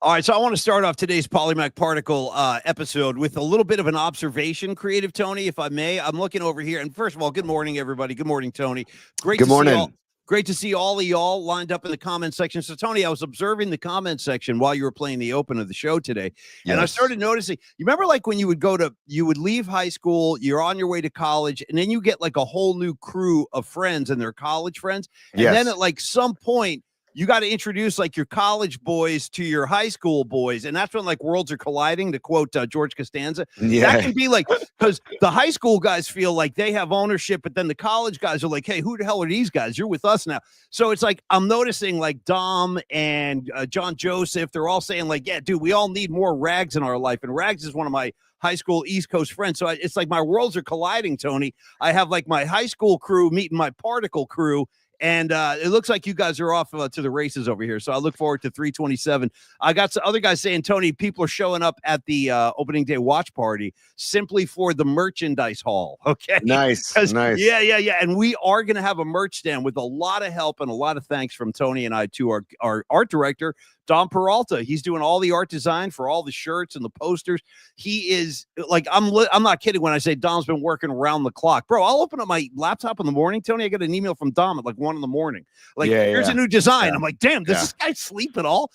All right, so I want to start off today's Polymac Particle episode with a little bit of an observation, Creative Tony, if I may. I'm looking over here, and first of all, good morning, everybody. Good morning, Tony. Great Good to morning. see all. Great to see all of y'all lined up in the comment section. So, Tony, I was observing the comment section while you were playing the open of the show today, and I started noticing. You remember, like when you would leave high school, you're on your way to college, and then you get like a whole new crew of friends, and they're college friends, and then at like some point, you got to introduce like your college boys to your high school boys. And that's when like worlds are colliding, to quote George Costanza. Yeah. That can be like, because the high school guys feel like they have ownership, but then the college guys are like, hey, who the hell are these guys? You're with us now. So it's like, I'm noticing like Dom and John Joseph, they're all saying like, yeah, dude, we all need more Rags in our life. And Rags is one of my high school East Coast friends. So it's like my worlds are colliding, Tony. I have like my high school crew meeting my particle crew. And it looks like you guys are off to the races over here. So I look forward to 327. I got some other guys saying, Tony, people are showing up at the opening day watch party simply for the merchandise haul. Okay. Nice. Nice. Yeah. And we are going to have a merch stand with a lot of help and a lot of thanks from Tony and I to our art director, Don Peralta. He's doing all the art design for all the shirts and the posters. He is like, I'm not kidding when I say Dom's been working around the clock, bro. I'll open up my laptop in the morning, Tony. I get an email from Dom at like 1 a.m. Like, here's a new design. I'm like, damn, does this guy sleep at all?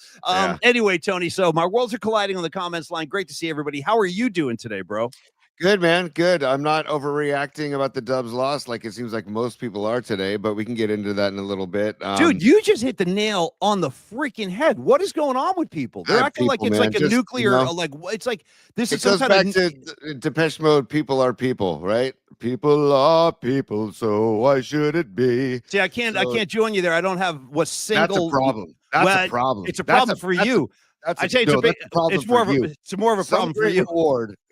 Anyway, Tony, so my worlds are colliding on the comments line. Great to see everybody. How are you doing today, bro? Good, man. Good. I'm not overreacting about the Dubs loss like it seems like most people are today, but we can get into that in a little bit. Dude, you just hit the nail on the freaking head. What is going on with people? They're acting like it's like a nuclear, like it's like this is some kind of Depeche Mode. People are people, right? People are people. So why should it be? See, I can't join you there. I don't have what single. That's a problem. That's a problem. It's a problem for you. I'd say it's more of a problem for you.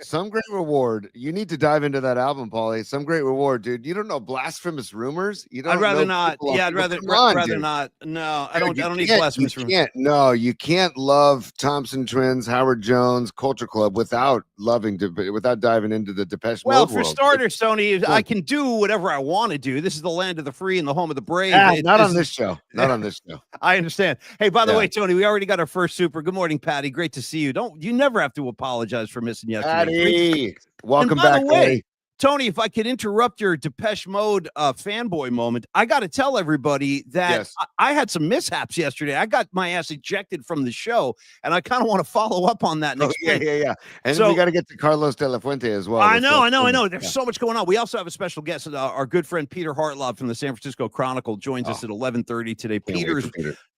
Some great reward. You need to dive into that album, Paulie. Some great reward, dude. You don't know Blasphemous Rumors? You don't. I'd rather not. Yeah, I'd rather not. No, I don't need Blasphemous Rumors. You can't love Thompson Twins, Howard Jones, Culture Club without diving into the Depeche Mode world. Well, for starters, Tony, I can do whatever I want to do. This is the land of the free and the home of the brave. Not on this show. Not on this show. I understand. Hey, by the way, Tony, we already got our first super. Good morning, Patty. Great to see you. You never have to apologize for missing yesterday. Patty, welcome back, Patty. Tony, if I could interrupt your Depeche Mode fanboy moment, I got to tell everybody that I had some mishaps yesterday. I got my ass ejected from the show, and I kind of want to follow up on that. Yeah. And so, we got to get to Carlos De La Fuente as well. I know. There's so much going on. We also have a special guest. Our good friend Peter Hartlaub from the San Francisco Chronicle joins us at 11:30 today. Peter.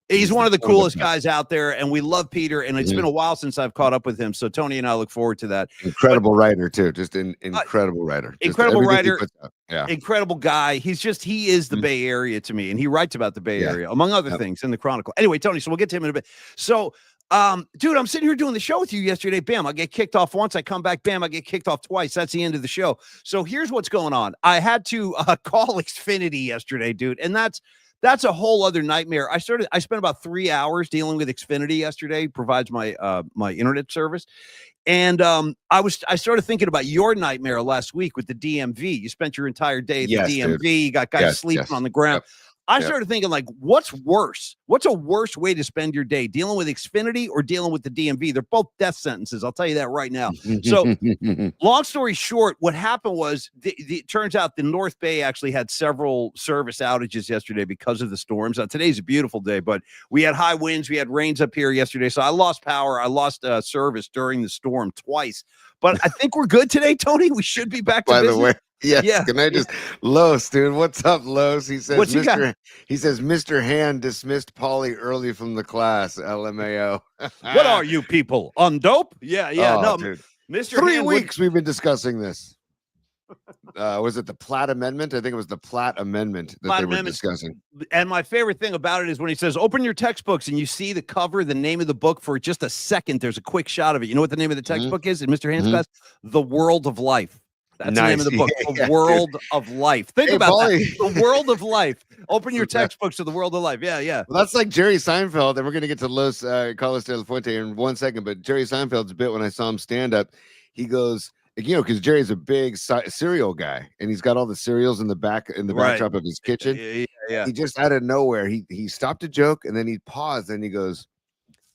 He's one of the coolest guys out there, and we love Peter, and it's been a while since I've caught up with him, so Tony and I look forward to that. Incredible writer, too. Just an incredible writer. Incredible writer, incredible guy. He is the Bay Area to me, and he writes about the Bay Area, among other things, in the Chronicle. Anyway, Tony, so we'll get to him in a bit. So, dude, I'm sitting here doing the show with you yesterday. Bam, I get kicked off once. I come back. Bam, I get kicked off twice. That's the end of the show. So here's what's going on. I had to call Xfinity yesterday, dude, and that's a whole other nightmare. I spent about 3 hours dealing with Xfinity yesterday. Provides my my internet service, and I started thinking about your nightmare last week with the DMV. You spent your entire day at the DMV. Dude. You got guys sleeping on the ground. Yep. I started thinking, like, what's worse? What's a worse way to spend your day? Dealing with Xfinity or dealing with the DMV? They're both death sentences. I'll tell you that right now. So long story short, what happened was it turns out the North Bay actually had several service outages yesterday because of the storms. Today's a beautiful day, but we had high winds. We had rains up here yesterday. So I lost power. I lost service during the storm twice. But I think we're good today, Tony. We should be back to business. By the way. Yes. Can I just Los, dude? What's up, Los? He says Mr. Hand dismissed Paulie early from the class. LMAO. What are you people on dope? No, dude. Mr. 3 weeks we've been discussing this. Was it the Platt Amendment? I think it was the Platt Amendment that they were discussing. And my favorite thing about it is when he says, open your textbooks and you see the cover, the name of the book for just a second. There's a quick shot of it. You know what the name of the textbook is in Mr. Hand's class? The World of Life. That's the name of the book, The World of Life. Think about that. The World of Life. Open your textbooks to The World of Life. Yeah. Well, that's like Jerry Seinfeld, and we're going to get to Carlos De La Fuente in 1 second, but Jerry Seinfeld's bit when I saw him stand up, he goes, because Jerry's a big cereal guy, and he's got all the cereals in the backdrop of his kitchen. Yeah. He just out of nowhere, he stopped a joke, and then he paused, and he goes,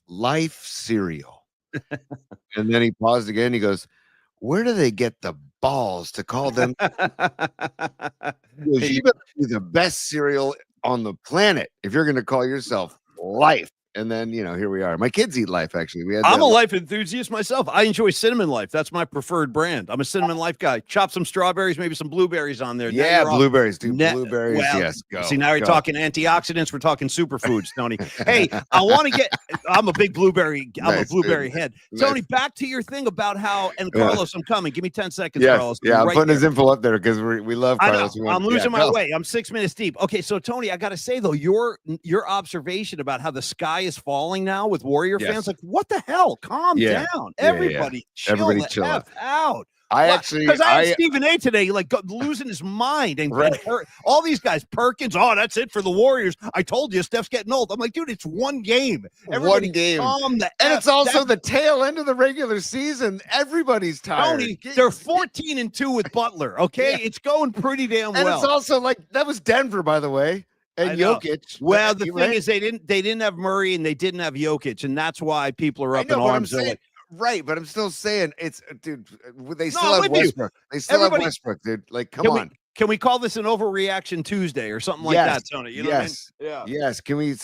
Life cereal. And then he paused again. He goes, where do they get the balls to call them? He goes, you better be the best cereal on the planet if you're going to call yourself Life. And then, here we are. My kids eat Life, actually. I'm a Life enthusiast myself. I enjoy Cinnamon Life. That's my preferred brand. I'm a Cinnamon Life guy. Chop some strawberries, maybe some blueberries on there. Yeah, blueberries, dude. Blueberries, yes. Go. See, now you're talking antioxidants. We're talking superfoods, Tony. Hey, I'm a big blueberry. I'm a blueberry head. Tony, back to your thing about how, and Carlos, I'm coming. Give me 10 seconds, Carlos. I'm putting his info up there because we love Carlos. I'm losing my way. I'm 6 minutes deep. Okay, so Tony, I got to say, though, your observation about how the sky is falling now with Warrior fans, like, what the hell? Calm down. Everybody chill out. Because I had Stephen A today, like losing his mind, and all these guys, Perkins. Oh, that's it for the Warriors. I told you, Steph's getting old. I'm like, dude, it's one game. Everybody calm the and it's also the tail end of the regular season. Everybody's tired. Tony, they're 14-2 with Butler. Okay, it's going pretty damn well. And it's also like that was Denver, by the way. And Jokic. Well, the thing is, they didn't have Murray and they didn't have Jokic, and that's why people are up in arms. Right, but I'm still saying dude. They still have Westbrook. They still have Westbrook, dude. Like, come on. Can we call this an overreaction Tuesday or something like that, Tony? You know what I mean? Yeah. Yes. Can we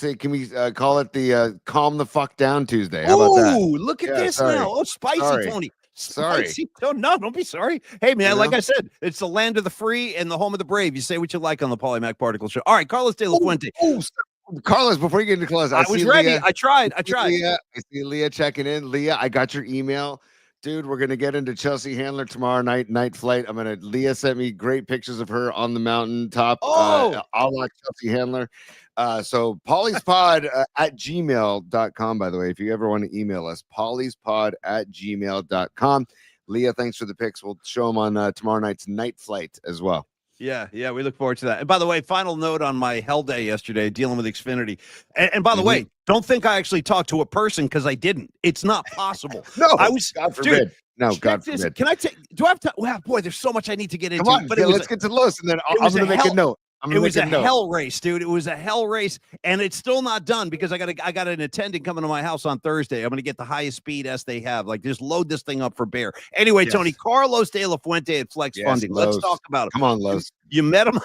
call it the calm the fuck down Tuesday? How about that? Ooh, look at this now. Oh, spicy, Tony. Sorry. No, don't be sorry. Hey, man, like I said, it's the land of the free and the home of the brave. You say what you like on the Polymac Particle Show. All right, Carlos De La Fuente. Carlos, before you get into close, I was ready. I tried. I see Leah checking in. Leah, I got your email. Dude, we're gonna get into Chelsea Handler tomorrow night flight. Leah sent me great pictures of her on the mountaintop. A la Chelsea Handler. So polyspod at gmail.com, by the way, if you ever want to email us, polyspod at gmail.com. Leah, thanks for the pics. We'll show them on tomorrow night's night flight as well. Yeah, we look forward to that. And by the way, final note on my hell day yesterday, dealing with Xfinity. And by the way, don't think I actually talked to a person, because I didn't. It's not possible. No, I was, God forbid. Dude, no, God forbid. Can I take? Do I have time? Well, boy, there's so much I need to get into. Come on, but let's get to Los, and then I'm going to make a note. It was a hell race, dude. It was a hell race, and it's still not done because I got an attendant coming to my house on Thursday. I'm going to get the highest speed S they have. Like, just load this thing up for bear. Anyway, Tony, Carlos De La Fuente at Flex Funding. Let's talk about it. Come on, Los. You met him.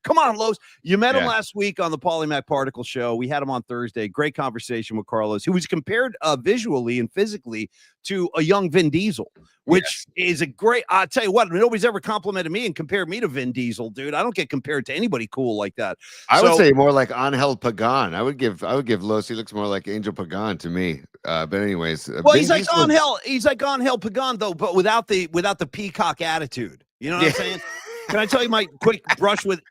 Come on, Los. You met him last week on the Polymac Particle Show. We had him on Thursday. Great conversation with Carlos, who was compared visually and physically to a young Vin Diesel, which is a great. I'll tell you what, nobody's ever complimented me and compared me to Vin Diesel, dude. I don't get compared to anybody cool like that. I would say more like Angel Pagan. I would give Los. He looks more like Angel Pagan to me. But anyways, well, he's like Angel Pagan though, but without the peacock attitude. You know what I'm saying? Can I tell you my quick brush with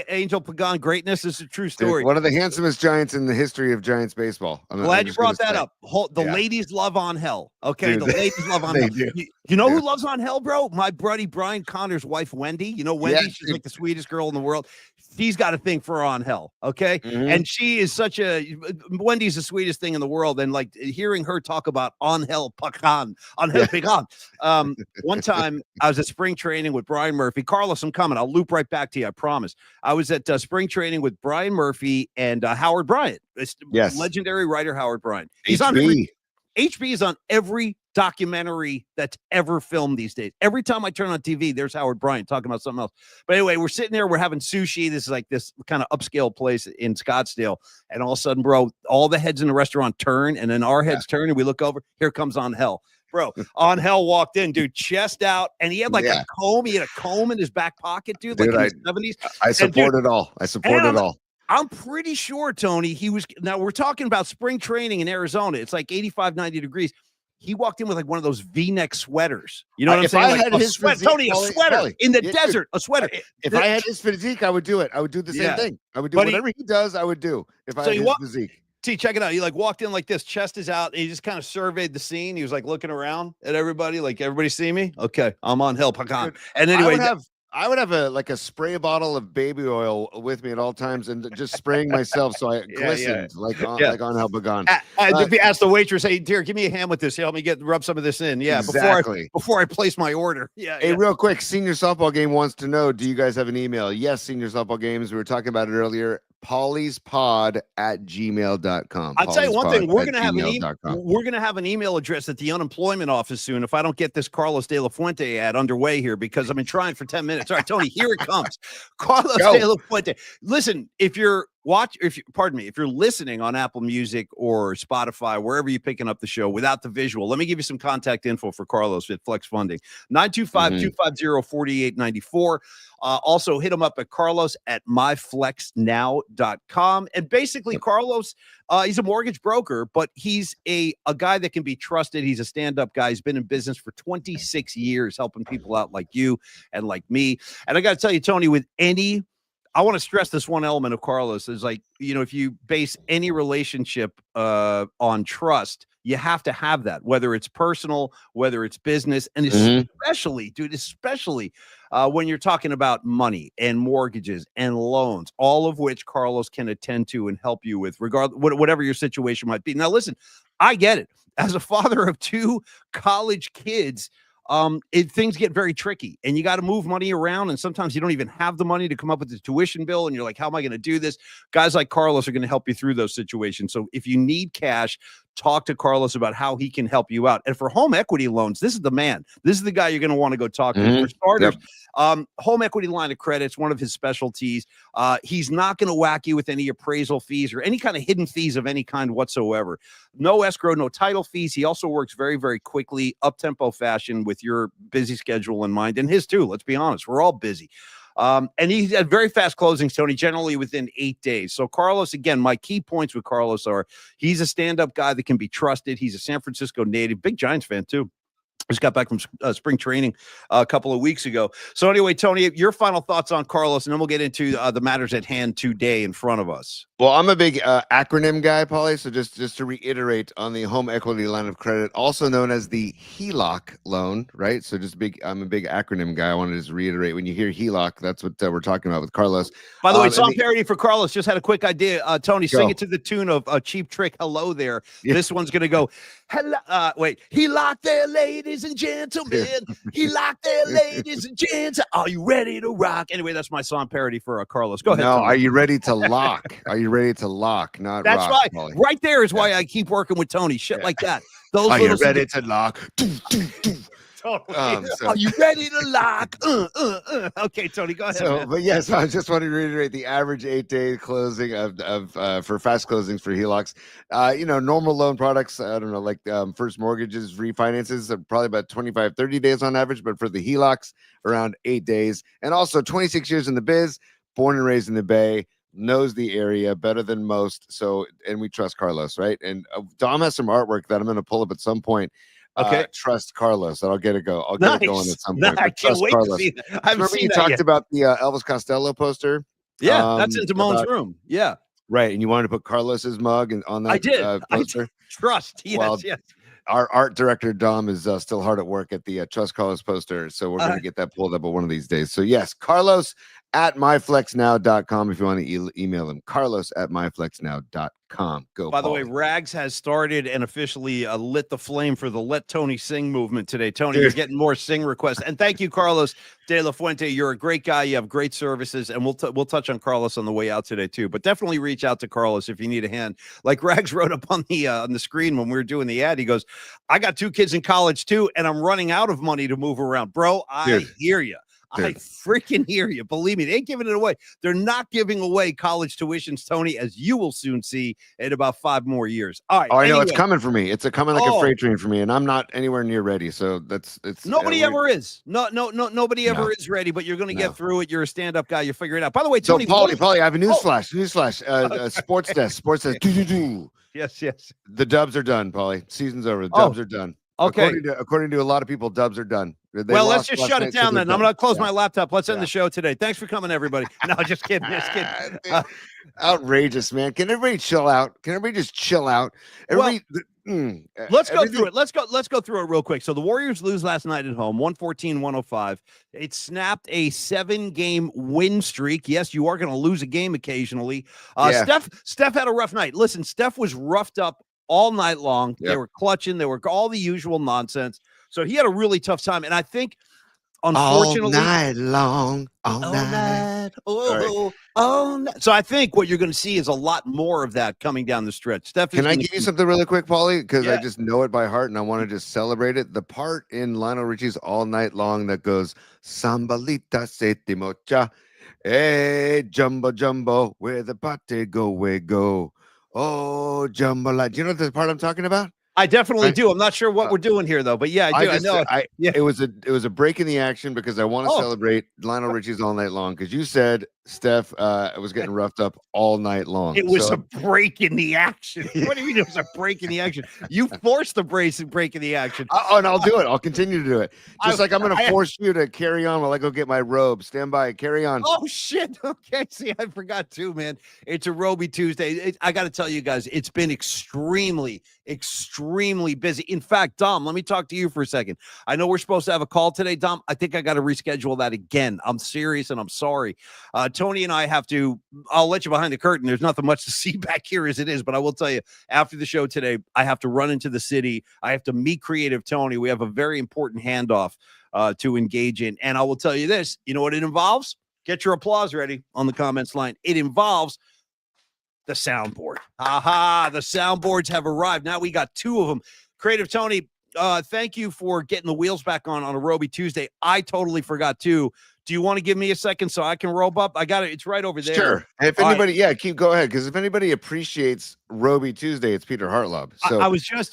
Angel Pagan greatness? This is a true story. Dude, one of the handsomest Giants in the history of Giants baseball. I'm glad you brought that up. The ladies love Angel. Okay, dude, the ladies love Angel. You know who loves Angel, bro? My buddy Brian Connor's wife, Wendy. You know Wendy? She's like the sweetest girl in the world. She's got a thing for Angel, okay? And she is Wendy's the sweetest thing in the world. And like hearing her talk about Angel Pagan. One time I was at spring training with Brian Murphy. Carlos, I'm coming. I'll loop right back to you, I promise. I was at spring training with Brian Murphy and Howard Bryant. Legendary writer Howard Bryant. He's on HB is on every documentary that's ever filmed these days. Every time I turn on TV, there's Howard Bryant talking about something else. But anyway, we're sitting there, we're having sushi. This is like this kind of upscale place in Scottsdale. And all of a sudden, bro, all the heads in the restaurant turn, and then our heads turn, and we look over. Here comes Angel. Bro, Angel walked in, dude, chest out, and he had like a comb. He had a comb in his back pocket, dude, like in the 70s. I support it all. I support it all. I'm pretty sure, Tony, now we're talking about spring training in Arizona. It's like 85, 90 degrees. He walked in with like one of those V-neck sweaters. You know what I'm saying? Like a sweater, Tony, a sweater in the desert, a sweater. If I had his physique, I would do it. I would do the same thing. I would do whatever he does, I would do if I had his physique. See, check it out. He like walked in like this, chest is out. And he just kind of surveyed the scene. He was like looking around at everybody, like, everybody see me? Okay, I'm on Angel Pagan. And anyway, I would have a spray bottle of baby oil with me at all times and just spraying myself so I glistened like Angel Pagan. Ask the waitress, hey, dear, give me a hand with this. Help me rub some of this in. Yeah, exactly. Before I place my order. Yeah. Hey, real quick, Senior Softball Game wants to know, do you guys have an email? Yes, Senior Softball Games. We were talking about it earlier. pollyspod@gmail.com. I'll tell you one thing. We're gonna have an email address at the unemployment office soon. If I don't get this Carlos De La Fuente ad underway here, because I've been trying for 10 minutes. All right, Tony, here it comes. Carlos De La Fuente. Listen, if you're listening on Apple Music or Spotify, wherever you're picking up the show without the visual, let me give you some contact info for Carlos at Flex Funding. 925-250-4894. Also hit him up at carlos@myflexnow.com. And basically, Carlos, he's a mortgage broker, but he's a guy that can be trusted. He's a stand-up guy. He's been in business for 26 years, helping people out like you and like me. And I got to tell you, Tony, I want to stress this one element of Carlos is like, if you base any relationship on trust, you have to have that, whether it's personal, whether it's business, and especially when you're talking about money and mortgages and loans, all of which Carlos can attend to and help you with, whatever your situation might be. Now, listen, I get it. As a father of 2 college kids, things get very tricky, and you got to move money around, and sometimes you don't even have the money to come up with the tuition bill, and you're like, how am I going to do this? Guys like Carlos are going to help you through those situations. So if you need cash, talk to Carlos about how he can help you out. And for home equity loans, this is the man. This is the guy you're going to want to go talk to. For starters, home equity line of credit is one of his specialties. He's not going to whack you with any appraisal fees or any kind of hidden fees of any kind whatsoever. No escrow, no title fees. He also works very, very quickly, up-tempo fashion with your busy schedule in mind, and his too. Let's be honest. We're all busy. And he's had very fast closings, Tony, generally within 8 days. So Carlos, again, my key points with Carlos are he's a stand-up guy that can be trusted. He's a San Francisco native, big Giants fan too. Just got back from spring training a couple of weeks ago. So anyway, Tony, your final thoughts on Carlos, and then we'll get into the matters at hand today in front of us. Well, I'm a big acronym guy, Pauly. So just to reiterate on the home equity line of credit, also known as the HELOC loan, right? So I'm a big acronym guy. I want to just reiterate, when you hear HELOC, that's what we're talking about with Carlos. By the way, song parody for Carlos. Just had a quick idea. Tony, sing it to the tune of Cheap Trick, Hello There. Yeah. This one's going to go, hello. Wait, HELOC there, ladies and gentlemen. HELOC there, ladies and gents. Are you ready to rock? Anyway, that's my song parody for Carlos. Go ahead. No, Tony. Are you ready to lock? Are you ready to lock? Not that's rock, right. Pauly. Right there is why I keep working with Tony. Shit like that. Those Are you ready to lock? Are you ready to lock? Okay, Tony, go ahead. So, but yes, I just want to reiterate the average 8-day closing of for fast closings for HELOCs. Normal loan products, I don't know, like first mortgages, refinances are probably about 25-30 days on average, but for the HELOCs, around 8 days. And also 26 years in the biz, born and raised in the Bay, knows the area better than most. So, and we trust Carlos, right? And Dom has some artwork that I'm going to pull up at some point. Okay. Trust Carlos. I'll get it going. I'll get it going at some point. I can't wait to see that. I remember you talked about the Elvis Costello poster. Yeah, that's in Damon's room. Yeah. Right. And you wanted to put Carlos's mug on that poster. I did. Trust. Yes, yes. Our art director, Dom, is still hard at work at the Trust Carlos poster. So we're going to get that pulled up one of these days. So yes, Carlos at myflexnow.com if you want to email him. Carlos at myflexnow.com. Go. By the way, Rags has started and officially lit the flame for the Let Tony Sing movement today. Tony, you're getting more sing requests. And thank you, Carlos De La Fuente. You're a great guy. You have great services. And we'll touch on Carlos on the way out today, too. But definitely reach out to Carlos if you need a hand. Like Rags wrote up on the screen when we were doing the ad. He goes, I got 2 kids in college, too, and I'm running out of money to move around. Bro, I hear you. I freaking hear you. Believe me, they ain't giving it away. They're not giving away college tuitions, Tony, as you will soon see in about 5 more years. All right. Oh, I know it's coming for me. It's coming like a freight train for me, and I'm not anywhere near ready. So nobody ever is. Nobody ever is ready, but you're going to get through it. You're a stand-up guy. You figure it out. By the way, Tony, Pauly, I have a newsflash. Sports desk. Yes. The Dubs are done, Pauly. Season's over. The Dubs are done. Okay. According to a lot of people, Dubs are done. Well, let's just shut it down then. I'm going to close my laptop. Let's end the show today. Thanks for coming, everybody. No, just kidding. Outrageous, man. Can everybody chill out? Can everybody just chill out? Let's go through it. Let's go through it real quick. So the Warriors lose last night at home, 114-105. It snapped a 7-game win streak. Yes, you are going to lose a game occasionally. Steph had a rough night. Listen, Steph was roughed up all night long. They were clutching. They were all the usual nonsense. So he had a really tough time. And I think unfortunately, all night long, all night. Oh, so I think what you're going to see is a lot more of that coming down the stretch. Can I give you something really quick, Paulie? Because I just know it by heart and I want to just celebrate it. The part in Lionel Richie's All Night Long that goes, Sambalita setimocha, hey, jumbo, jumbo, where the party go, we go. Oh, jambalaya. Do you know the part I'm talking about? I definitely do. I'm not sure what we're doing here, though, but yeah, I do. I know. It was a break in the action because I want to celebrate Lionel Richie's All Night Long because you said Steph was getting roughed up all night long. It was a break in the action. What do you mean it was a break in the action? You forced the break in the action. And I'll do it. I'll continue to do it. Just like I'm going to force you to carry on while I go get my robe. Stand by. Carry on. Oh, shit. Okay. See, I forgot too, man. It's a Roby Tuesday. I got to tell you guys, it's been extremely busy. In fact, Dom, let me talk to you for a second. I know we're supposed to have a call today, Dom. I think I got to reschedule that again. I'm serious and I'm sorry. Tony and I have to, I'll let you behind the curtain. There's nothing much to see back here as it is, but I will tell you after the show today, I have to run into the city. I have to meet Creative Tony. We have a very important handoff to engage in. And I will tell you this, you know what it involves? Get your applause ready on the comments line. It involves the soundboard. Aha, the soundboards have arrived. Now we got two of them. Creative Tony, thank you for getting the wheels back on a Roby Tuesday. I totally forgot too. Do you want to give me a second so I can rope up? I got it. It's right over there. Sure. If anybody, go ahead. Because if anybody appreciates Roby Tuesday, it's Peter Hartlaub. So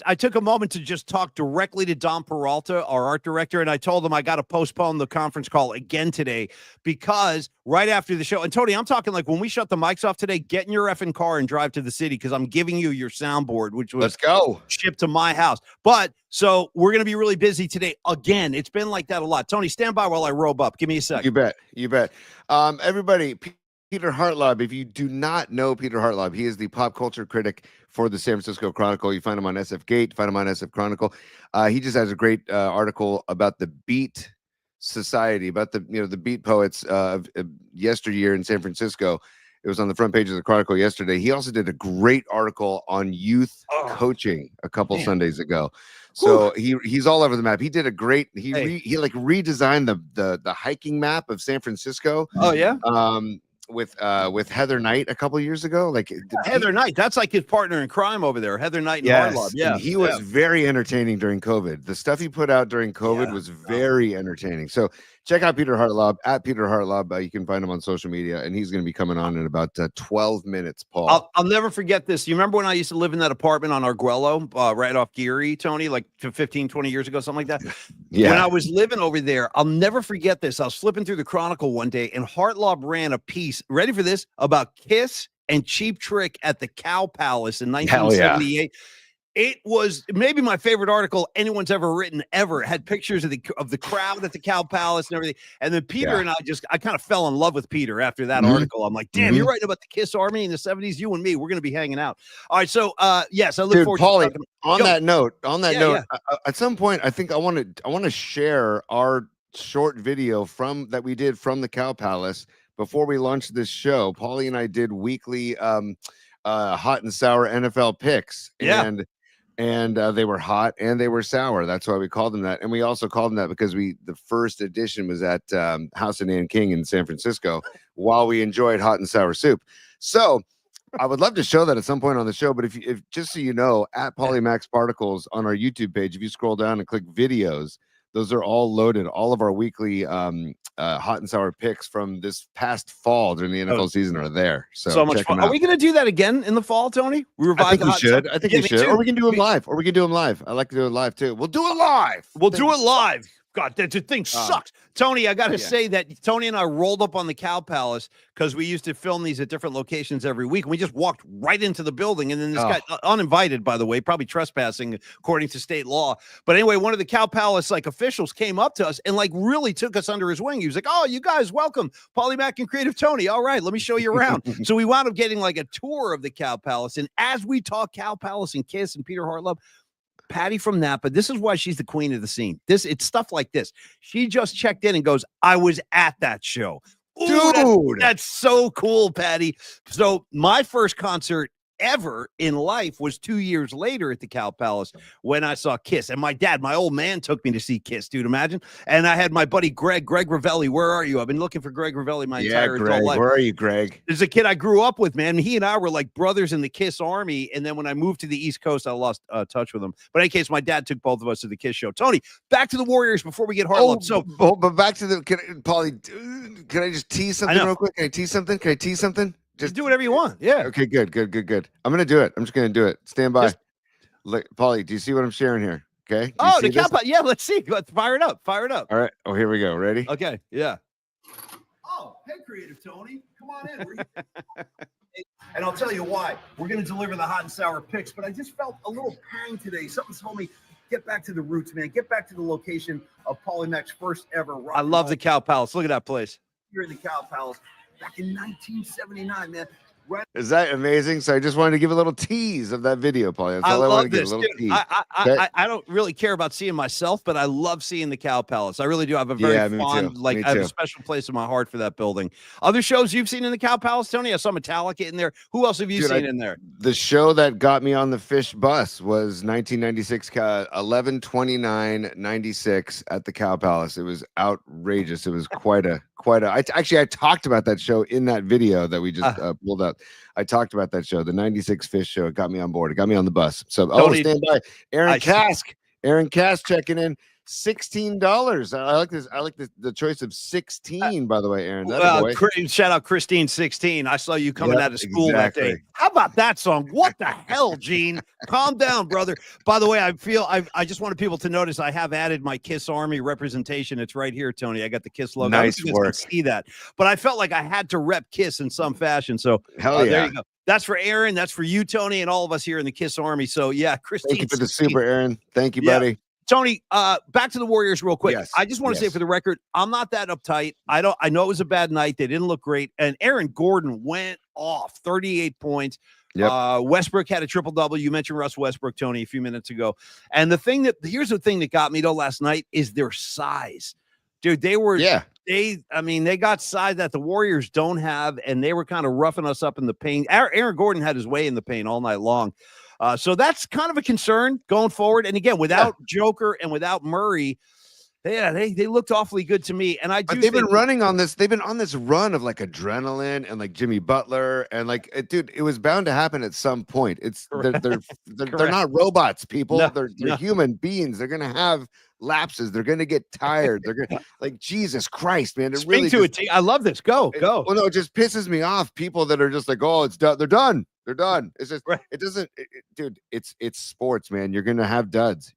I took a moment to just talk directly to Dom Peralta, our art director, and I told him I got to postpone the conference call again today because right after the show, and Tony, I'm talking like when we shut the mics off today, get in your effing car and drive to the city because I'm giving you your soundboard, which was shipped to my house. But so we're going to be really busy today again. It's been like that a lot. Tony, stand by while I robe up. Give me a second. You bet. Everybody, Peter Hartlaub, if you do not know Peter Hartlaub, he is the pop culture critic for the San Francisco Chronicle. You find him on SF Gate, find him on SF Chronicle. He just has a great article about the Beat Society, about the Beat poets of yesteryear in San Francisco. It was on the front page of the Chronicle yesterday. He also did a great article on youth coaching a couple Sundays ago. So he's all over the map. He did a great. He redesigned the hiking map of San Francisco. Oh yeah. With Heather Knight a couple years ago. Heather Knight, that's like his partner in crime over there. Heather Knight and Hartlaub. Yeah. And he was very entertaining during COVID. The stuff he put out during COVID was very entertaining. So check out Peter Hartlaub at Peter Hartlaub. You can find him on social media, and he's going to be coming on in about 12 minutes, Paul. I'll never forget this. You remember when I used to live in that apartment on Arguello, right off Geary, Tony, like 15, 20 years ago, something like that? Yeah. When I was living over there, I'll never forget this. I was flipping through the Chronicle one day, and Hartlaub ran a piece, ready for this, about Kiss and Cheap Trick at the Cow Palace in 1978. It was maybe my favorite article anyone's ever written ever. It had pictures of the crowd at the Cow Palace and everything. And then Peter and I kind of fell in love with Peter after that article. I'm like, damn, you're writing about the Kiss Army in the 70s. You and me, we're going to be hanging out. All right. So, yes, I look forward to Paulie, on that note, at some point, I think I want to share our short video that we did from the Cow Palace before we launched this show. Paulie and I did weekly hot and sour NFL picks. And they were hot and they were sour. That's why we called them that. And we also called them that because the first edition was at House of Nanking in San Francisco while we enjoyed hot and sour soup. So I would love to show that at some point on the show. But if just so you know, at Polymac Particles on our YouTube page, if you scroll down and click videos, those are all loaded. All of our weekly hot and sour picks from this past fall during the NFL season are there. So much fun. Are we going to do that again in the fall, Tony? I think we should. Or we can do them live. I like to do it live too. We'll do it live. God, that thing sucks. Tony, I got to say that Tony and I rolled up on the Cow Palace because we used to film these at different locations every week. And we just walked right into the building. And then this guy, uninvited, by the way, probably trespassing according to state law. But anyway, one of the Cow Palace officials came up to us and really took us under his wing. He was like, oh, you guys, welcome. Polymac and Creative Tony. All right, let me show you around. So we wound up getting a tour of the Cow Palace. And as we talk Cow Palace and Kiss and Peter Hartlaub, Patty from Napa, this is why she's the queen of the scene. It's stuff like this. She just checked in and goes, I was at that show. Ooh, dude, that's so cool, Patty. So my first concert ever in life was 2 years later at the Cow Palace when I saw Kiss. And my dad, my old man, took me to see Kiss, dude. Imagine. And I had my buddy Greg Ravelli. Where are you? I've been looking for Greg Ravelli my entire adult life. Where are you, Greg? There's a kid I grew up with, man. He and I were like brothers in the Kiss army. And then when I moved to the East Coast, I lost touch with him. But in any case, my dad took both of us to the Kiss show. Tony, back to the Warriors before we get Hartlaub. But back to the Paulie. Can I just tease something real quick? Can I tease something? Just do whatever you want. Yeah. Okay, good. I'm gonna do it. I'm just gonna do it. Stand by. Look, Paulie, do you see what I'm sharing here? Okay. The Cow Palace. Yeah, let's see. Let's fire it up. All right. Oh, here we go. Ready? Okay. Yeah. Oh, hey, Creative Tony. Come on in. And I'll tell you why. We're going to deliver the hot and sour picks, but I just felt a little pang today. Something told me, get back to the roots, man. Get back to the location of Polymac's first ever rock. I love the Cow Palace. Look at that place. Here in the Cow Palace back in 1979, man. Is that amazing? So I just wanted to give a little tease of that video, Paulie. That's all I love want to this. give a little tease. I don't really care about seeing myself, but I love seeing the Cow Palace. I really do. I have a very fond, I have a special place in my heart for that building. Other shows you've seen in the Cow Palace, Tony? I saw Metallica in there. Who else have you seen in there? The show that got me on the Fish bus was 1996, 11/29/96 at the Cow Palace. It was outrageous. It was quite a. I talked about that show in that video that we just pulled up. I talked about that show, the 96 Fish show. It got me on board. It got me on the bus. So, stand by. Aaron Cask checking in. $16. I like this. I like the choice of 16, by the way, Aaron. Shout out Christine 16. I saw you coming out of school that day. How about that song? What the hell, Gene? Calm down, brother. By the way, I just wanted people to notice I have added my Kiss Army representation. It's right here, Tony. I got the Kiss logo. Nice work. See that, but I felt like I had to rep Kiss in some fashion. So there you go. That's for Aaron. That's for you, Tony, and all of us here in the Kiss Army. So yeah, Christine. Thank you for the super, Aaron. Thank you, buddy. Tony, back to the Warriors real quick. Yes, I just want to say for the record, I'm not that uptight. I know it was a bad night. They didn't look great. And Aaron Gordon went off 38 points. Yep. Westbrook had a triple-double. You mentioned Russ Westbrook, Tony, a few minutes ago. And here's the thing that got me though last night is their size. Dude, they got size that the Warriors don't have, and they were kind of roughing us up in the paint. Aaron Gordon had his way in the paint all night long. So that's kind of a concern going forward. And again, without Joker and without Murray, they looked awfully good to me. And they've been running on this. They've been on this run of like adrenaline and like Jimmy Butler and dude, it was bound to happen at some point. They're not robots, people. No, they're human beings. They're gonna have lapses. They're gonna get tired. They're gonna Jesus Christ, man. I love this. Go. Well, no, it just pisses me off. People that are just like, oh, it's done. They're done. It's just it doesn't, dude. It's sports, man. You're gonna have duds.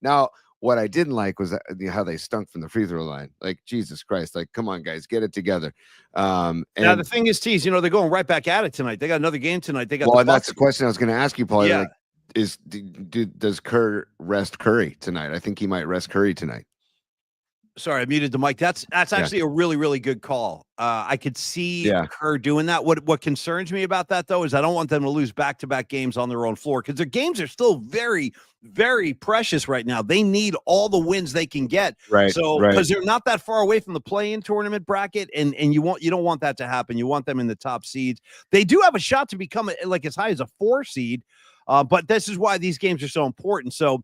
Now, what I didn't like was how they stunk from the free throw line. Like Jesus Christ! Like, come on, guys, get it together. Now the thing is, Tease, they're going right back at it tonight. They got another game tonight. They got. Well, that's the question I was going to ask you, Paul. Yeah. Does Kerr rest Curry tonight? I think he might rest Curry tonight. Sorry, I muted the mic. That's actually a really, really good call. I could see Kerr doing that. What concerns me about that, though, is I don't want them to lose back-to-back games on their own floor because their games are still very, very precious right now. They need all the wins they can get. Right. So because they're not that far away from the play-in tournament bracket, and you don't want that to happen. You want them in the top seeds. They do have a shot to become like as high as a 4 seed, but this is why these games are so important. So.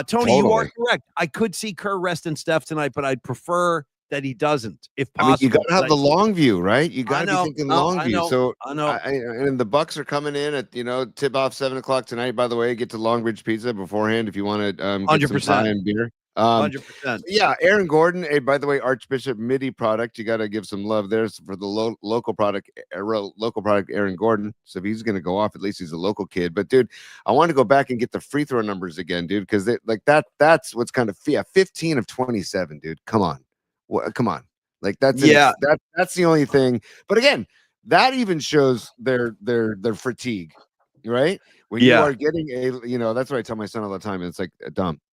Tony, You are correct. I could see Kerr resting Steph tonight, but I'd prefer that he doesn't, if possible. I mean, you got to have the long view, right? You got to be thinking long view. So I know. And the Bucks are coming in at tip off 7:00 tonight. By the way, get to Longbridge Pizza beforehand if you want to get 100%. Some pie and beer. 100%. Yeah, Aaron Gordon. Hey, by the way, Archbishop MIDI product. You got to give some love there for the local product. Aaron Gordon. So if he's going to go off, at least he's a local kid. But dude, I want to go back and get the free throw numbers again, dude, because that's what's kind of 15 of 27, dude. Come on, come on. Like that's the only thing. But again, that even shows their fatigue, right? When you are getting that's what I tell my son all the time. It's like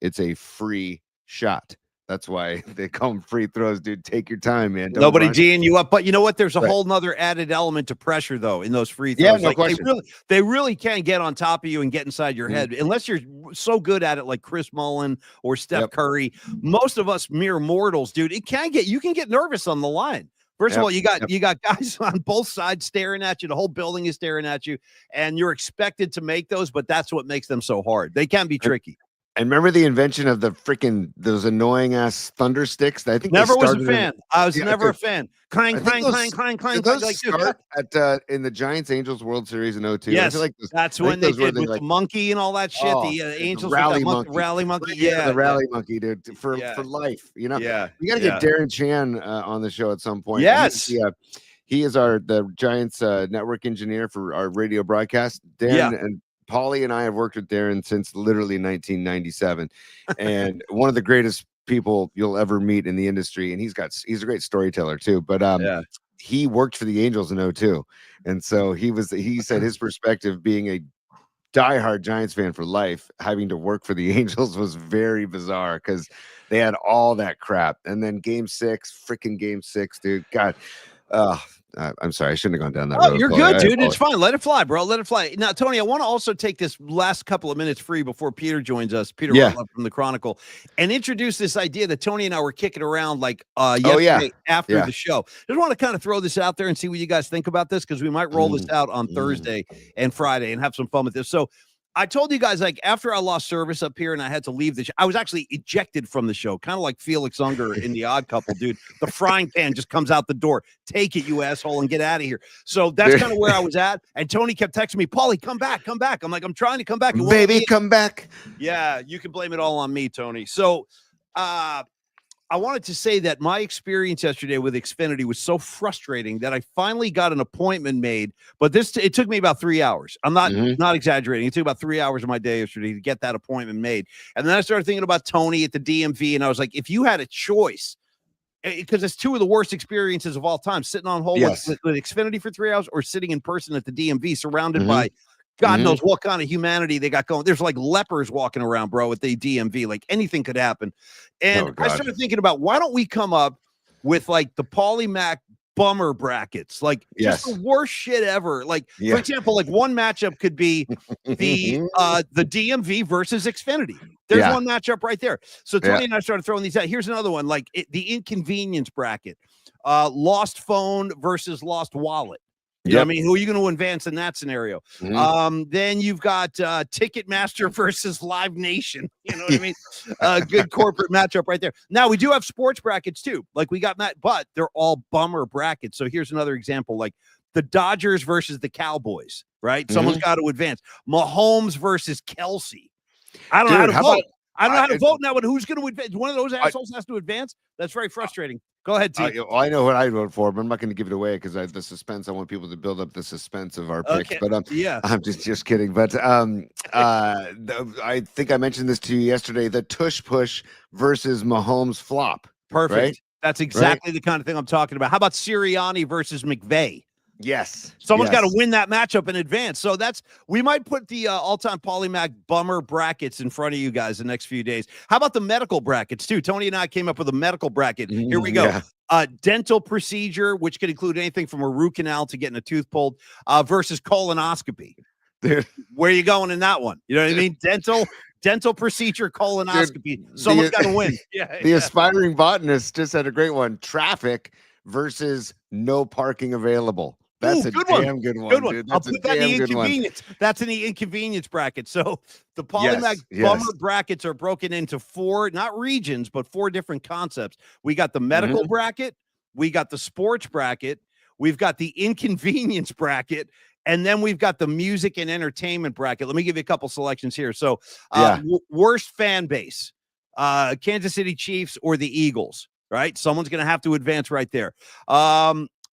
it's a free shot. That's why they call them free throws, dude. Take your time, man. Nobody G'ing you up. But you know what? There's a whole nother added element to pressure, though, in those free throws. Yeah, no question. They really can get on top of you and get inside your head. Unless you're so good at it like Chris Mullin or Steph Curry. Most of us mere mortals, dude, you can get nervous on the line. First of all, you got guys on both sides staring at you. The whole building is staring at you, and you're expected to make those, but that's what makes them so hard. They can be tricky. And remember the invention of those annoying ass thunder sticks? I think never was a fan. I was never a fan. Clang, clang, those, clang, clang, clang. Did those start at in the Giants Angels World Series in 2002? Yes, that's when they did with the monkey and all that shit. The Angels rally monkey. Yeah, the rally monkey, dude, for life. You know, yeah, we got to get Darren Chan on the show at some point. Yes. He is the Giants network engineer for our radio broadcast. Darren and Paulie and I have worked with Darren since literally 1997, and one of the greatest people you'll ever meet in the industry. And he's a great storyteller too. But he worked for the Angels in 2002, and so he said his perspective, being a diehard Giants fan for life, having to work for the Angels was very bizarre because they had all that crap. And then Game 6, dude, God. I'm sorry, I shouldn't have gone down that road. You're good, dude. It's fine. Let it fly, bro. Let it fly. Now, Tony, I want to also take this last couple of minutes free before Peter joins us, Peter Hartlaub from the Chronicle, and introduce this idea that Tony and I were kicking around like yesterday after the show. Just want to kind of throw this out there and see what you guys think about this, because we might roll this out on Thursday and Friday and have some fun with this. So I told you guys, like, after I lost service up here and I had to leave the show, I was actually ejected from the show, kind of like Felix Unger in The Odd Couple, dude. The frying pan just comes out the door. Take it, you asshole, and get out of here. So that's kind of where I was at. And Tony kept texting me, Paulie, come back. I'm like, I'm trying to come back. Baby, come back. Yeah, you can blame it all on me, Tony. So I wanted to say that my experience yesterday with Xfinity was so frustrating that I finally got an appointment made, but it took me about 3 hours. I'm not exaggerating. It took about 3 hours of my day yesterday to get that appointment made. And then I started thinking about Tony at the DMV, and I was like, if you had a choice, because it's two of the worst experiences of all time, sitting on hold with Xfinity for 3 hours or sitting in person at the DMV surrounded by God knows what kind of humanity they got going. There's like lepers walking around, bro, at the DMV. Like anything could happen. And I started thinking about, why don't we come up with like the Polymac bummer brackets, like just the worst shit ever. Like, for example, like one matchup could be the DMV versus Xfinity. There's one matchup right there. So Tony and I started throwing these out. Here's another one, like the inconvenience bracket, lost phone versus lost wallet. You know what I mean? Who are you going to advance in that scenario? Then you've got Ticketmaster versus Live Nation. You know what I mean? Good corporate matchup right there. Now, we do have sports brackets too. Like we got Matt, but they're all bummer brackets. So here's another example, like the Dodgers versus the Cowboys, right? Someone's got to advance. Mahomes versus Kelsey. I don't know how to vote. I don't know how to vote now, but who's going to advance? One of those assholes has to advance. That's very frustrating. Go ahead, T. I know what I vote for, but I'm not going to give it away because the suspense. I want people to build up the suspense of our picks. But I'm just kidding. But I think I mentioned this to you yesterday: the tush push versus Mahomes flop. Perfect. Right? That's exactly the kind of thing I'm talking about. How about Sirianni versus McVay? Yes. Someone's got to win that matchup in advance. So we might put the all-time Polymac bummer brackets in front of you guys the next few days. How about the medical brackets too? Tony and I came up with a medical bracket. Here we go. Dental procedure, which could include anything from a root canal to getting a tooth pulled, versus colonoscopy. Dude. Where are you going in that one? You know what I mean? Dental procedure, colonoscopy. Dude, someone's got to win. The aspiring botanist just had a great one. Traffic versus no parking available. That's a damn good one. Good one. Dude. I'll put that in the inconvenience. That's in the inconvenience bracket. So the Polymac bummer brackets are broken into 4, not regions, but 4 different concepts. We got the medical bracket, we got the sports bracket, we've got the inconvenience bracket, and then we've got the music and entertainment bracket. Let me give you a couple selections here. So worst fan base, Kansas City Chiefs or the Eagles, right? Someone's going to have to advance right there.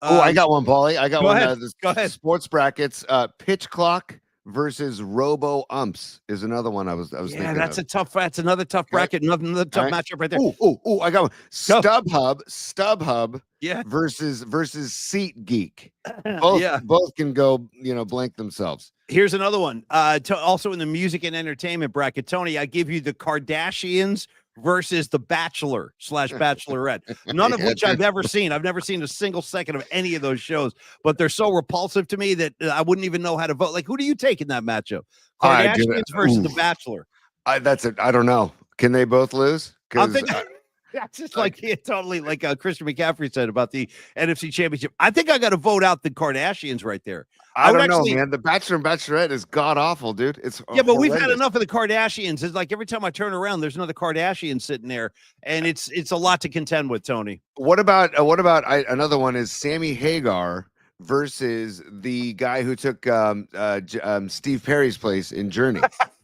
I got one, Paulie. I got one. Go ahead. Sports brackets. Pitch clock versus robo umps is another one I was thinking. Yeah, that's another tough bracket. Another tough matchup right there. Oh, I got one. StubHub. Versus Seat Geek. Both can go, blank themselves. Here's another one. Also in the music and entertainment bracket, Tony, I give you the Kardashians versus the Bachelor / Bachelorette, none of which I've ever seen. I've never seen a single second of any of those shows, but they're so repulsive to me that I wouldn't even know how to vote. Like, who do you take in that matchup? Kardashians versus the Bachelor. I don't know. Can they both lose? That's just like totally like Christian McCaffrey said about the NFC Championship. I think I got to vote out the Kardashians right there. I don't know, man. The Bachelor and Bachelorette is god awful, dude. It's but we've had enough of the Kardashians. It's like every time I turn around, there's another Kardashian sitting there, and it's a lot to contend with, Tony. What about another one is Sammy Hagar versus the guy who took Steve Perry's place in Journey.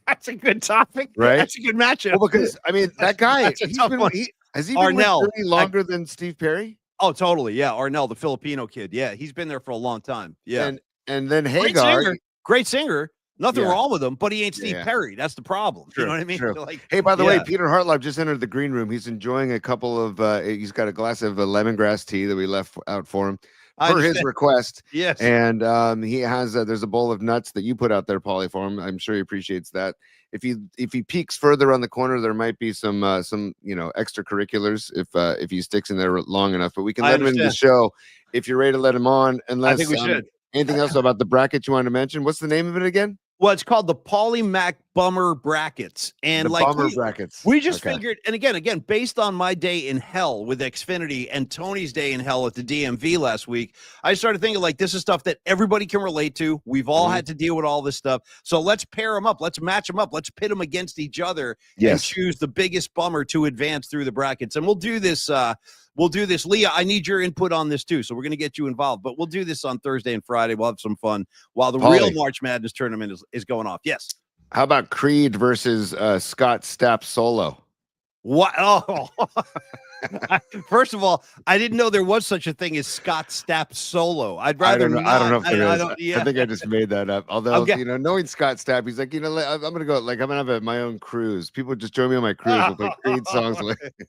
That's a good topic, right? That's a good matchup. Well, because I mean, that guy has he been with Journey longer than Steve Perry? Oh, totally. Yeah, Arnell, the Filipino kid. Yeah, he's been there for a long time. Yeah, and then Hagar, great singer. Nothing wrong with him, but he ain't Steve Perry. That's the problem. True, you know what I mean? Like, hey, by the way, Peter Hartlaub just entered the green room. He's enjoying a couple of. He's got a glass of lemongrass tea that we left out for him. For his request. Yes. And he has there's a bowl of nuts that you put out there, Polly, for him. I'm sure he appreciates that. If he peeks further on the corner, there might be some extracurriculars if he sticks in there long enough. But we can let him into the show if you're ready to let him on. Unless I think we should. Anything else about the bracket you want to mention? What's the name of it again? Well, it's called the Polymac Bummer Brackets. And brackets. We just figured, and again, based on my day in hell with Xfinity and Tony's day in hell at the DMV last week, I started thinking like this is stuff that everybody can relate to. We've all had to deal with all this stuff. So let's pair them up. Let's match them up. Let's pit them against each other and choose the biggest bummer to advance through the brackets. And we'll do this. Leah, I need your input on this too. So we're going to get you involved, but we'll do this on Thursday and Friday. We'll have some fun while the real March Madness tournament is going off. Yes. How about Creed versus Scott Stapp Solo? What? Oh, first of all, I didn't know there was such a thing as Scott Stapp Solo. I'd rather not. I don't know if there is. I think I just made that up. Although, knowing Scott Stapp, he's like, I'm going to go, like, I'm going to have my own cruise. People just join me on my cruise. We'll play Creed songs.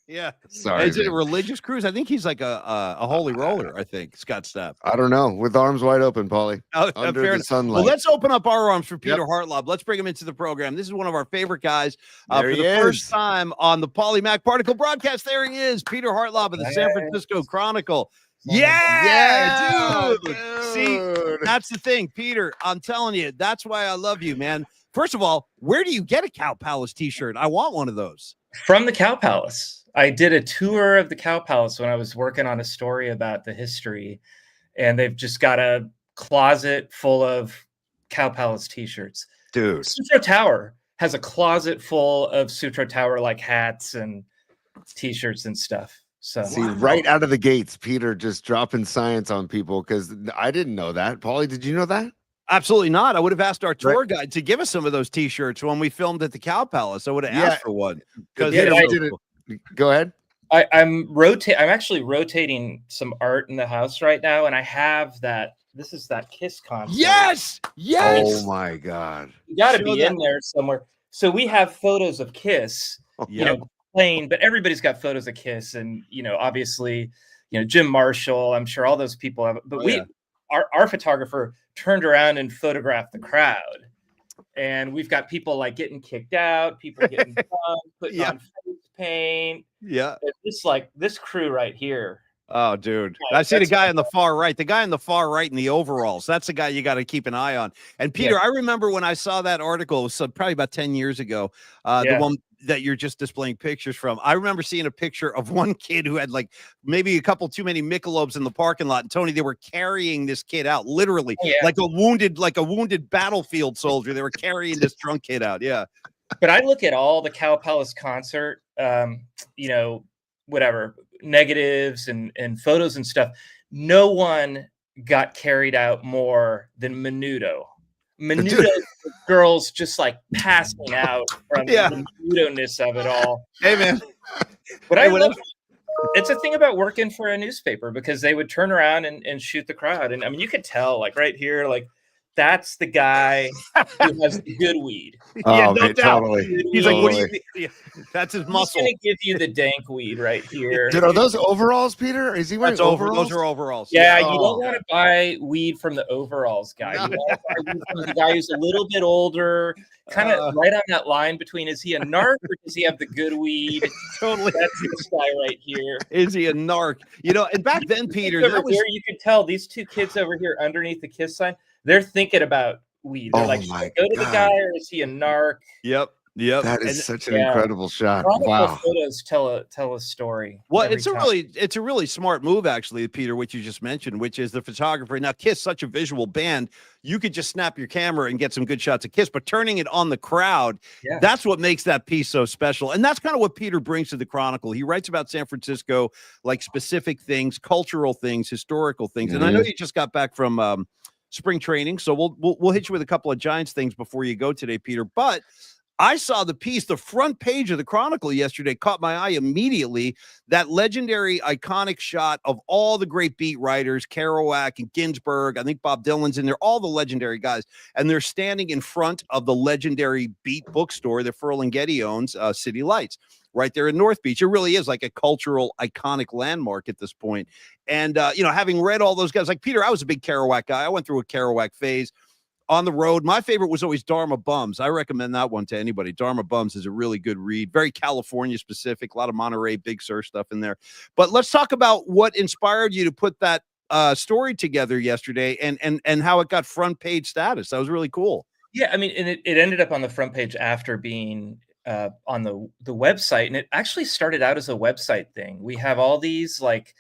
Yeah. Sorry. Is it a religious cruise? I think he's like a holy roller, I think, Scott Stapp. I don't know. With arms wide open, Paulie. Under the sunlight. Well, let's open up our arms for Peter Hartlaub. Let's bring him into the program. This is one of our favorite guys for the first time on the Polymac Particle broadcast. There he is, Peter Hartlaub of the San Francisco Chronicle. Yeah, dude. See, that's the thing, Peter. I'm telling you, that's why I love you, man. First of all, where do you get a Cow Palace t-shirt? I want one of those. From the Cow Palace. I did a tour of the Cow Palace when I was working on a story about the history, and they've just got a closet full of Cow Palace t-shirts. Dude. Sutro Tower has a closet full of Sutro Tower like hats and t-shirts and stuff. So see, right out of the gates, Peter just dropping science on people because I didn't know that. Paulie, did you know that? Absolutely not. I would have asked our tour guide to give us some of those t-shirts when we filmed at the Cow Palace. I would have asked for one. Because go ahead. I'm actually rotating some art in the house right now, and I have that. This is that Kiss concert. Yes. Oh my God. You got to be in there somewhere. So we have photos of Kiss. Playing, but everybody's got photos of Kiss, and obviously, Jim Marshall. I'm sure all those people have. But our photographer turned around and photographed the crowd, and we've got people like getting kicked out, people getting putting on face paint. Yeah, it's just like this crew right here. Oh, dude. I see the guy on the far right. The guy on the far right in the overalls. That's the guy you got to keep an eye on. And Peter, I remember when I saw that article, it was probably about 10 years ago, the one that you're just displaying pictures from. I remember seeing a picture of one kid who had like maybe a couple too many Michelobs in the parking lot. And Tony, they were carrying this kid out, literally like a wounded battlefield soldier. They were carrying this drunk kid out. Yeah. But I look at all the Cow Palace concert, whatever, negatives and photos and stuff. No one got carried out more than Menudo. Menudo girls just like passing out from the Menudo-ness of it all. Hey, man. But I love it's a thing about working for a newspaper because they would turn around and shoot the crowd. And I mean, you could tell like right here, like that's the guy who has the good weed. Oh, no doubt. Totally. He's like, what do you think? Yeah, that's his muscle. He's going to give you the dank weed right here. Dude, are those overalls, Peter? Is he wearing overalls? Those are overalls. Yeah, you don't want to buy weed from the overalls guy. You want to buy weed from the guy who's a little bit older, kind of right on that line between is he a narc or does he have the good weed? Totally. That's this guy right here. Is he a narc? And back then, Peter, you could tell these two kids over here underneath the Kiss sign, they're thinking about weed. They're like, should I go to the guy or is he a narc? Yep. Yep. That is such an incredible shot. Chronicle Wow. photos tell a story. Well, it's a really smart move, actually, Peter, which you just mentioned, which is the photographer. Now, Kiss, such a visual band, you could just snap your camera and get some good shots of Kiss, but turning it on the crowd, that's what makes that piece so special. And that's kind of what Peter brings to the Chronicle. He writes about San Francisco, like specific things, cultural things, historical things. And I know you just got back from spring training, so we'll hit you with a couple of Giants things before you go today, Peter. But I saw the piece, the front page of the Chronicle yesterday caught my eye immediately. That legendary, iconic shot of all the great beat writers, Kerouac and Ginsberg. I think Bob Dylan's in there, all the legendary guys. And they're standing in front of the legendary beat bookstore that Ferlinghetti owns, City Lights, right there in North Beach. It really is like a cultural, iconic landmark at this point. And, having read all those guys, like Peter, I was a big Kerouac guy. I went through a Kerouac phase. On the road, my favorite was always Dharma Bums. I recommend that one to anybody. Dharma Bums is a really good read, very California specific, a lot of Monterey Big Sur stuff in there. But let's talk about what inspired you to put that story together yesterday and how it got front page status. That was really cool. Yeah, I mean, and it ended up on the front page after being on the website, and it actually started out as a website thing. We have all these like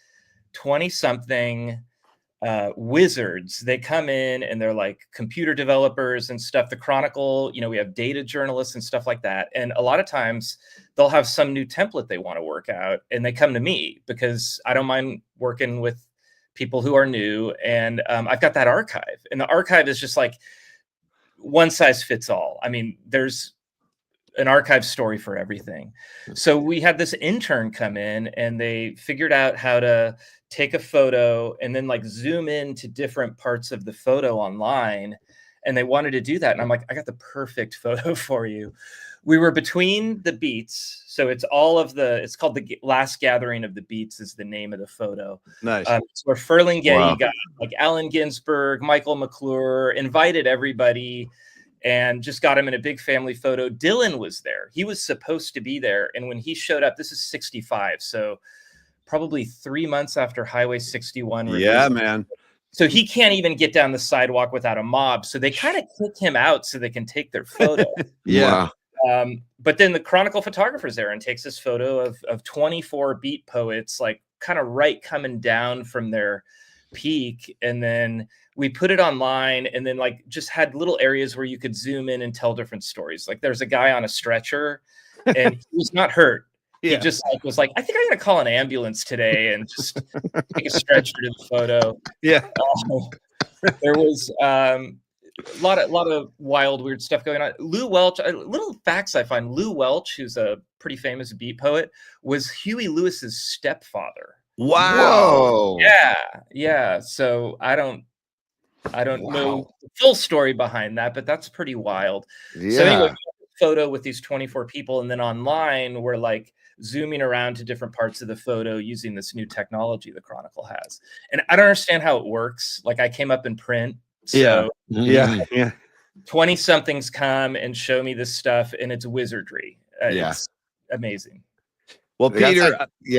20-something wizards. They come in and they're like computer developers and stuff. The Chronicle, we have data journalists and stuff like that. And a lot of times they'll have some new template they want to work out, and they come to me because I don't mind working with people who are new. And I've got that archive, and the archive is just like one size fits all. I mean, there's an archive story for everything. So we had this intern come in, and they figured out how to take a photo and then like zoom in to different parts of the photo online. And they wanted to do that. And I'm like, I got the perfect photo for you. We were between the beats. So it's it's called The Last Gathering of the Beats is the name of the photo. Nice. It's where Ferlinghetti got like Allen Ginsberg, Michael McClure, invited everybody and just got him in a big family photo. Dylan was there. He was supposed to be there. And when he showed up, this is 65. So probably 3 months after Highway 61. Yeah, man. So he can't even get down the sidewalk without a mob. So they kind of kick him out so they can take their photo. Yeah. But then the Chronicle photographer's there and takes this photo of 24 beat poets, like kind of coming down from their peak. And then we put it online, and then like just had little areas where you could zoom in and tell different stories. Like there's a guy on a stretcher and he was not hurt. He just was like, I think I'm going to call an ambulance today and just take a stretcher to the photo. Yeah. There was a lot of wild, weird stuff going on. Lou Welch, little facts I find. Lou Welch, who's a pretty famous beat poet, was Huey Lewis's stepfather. Wow. Whoa. Yeah. So I don't know the full story behind that, but that's pretty wild. Yeah. So anyway, photo with these 24 people, and then online we're like zooming around to different parts of the photo using this new technology the Chronicle has. And I don't understand how it works. Like I came up in print. So yeah. 20 somethings come and show me this stuff, and it's wizardry. It's amazing. Well, Peter,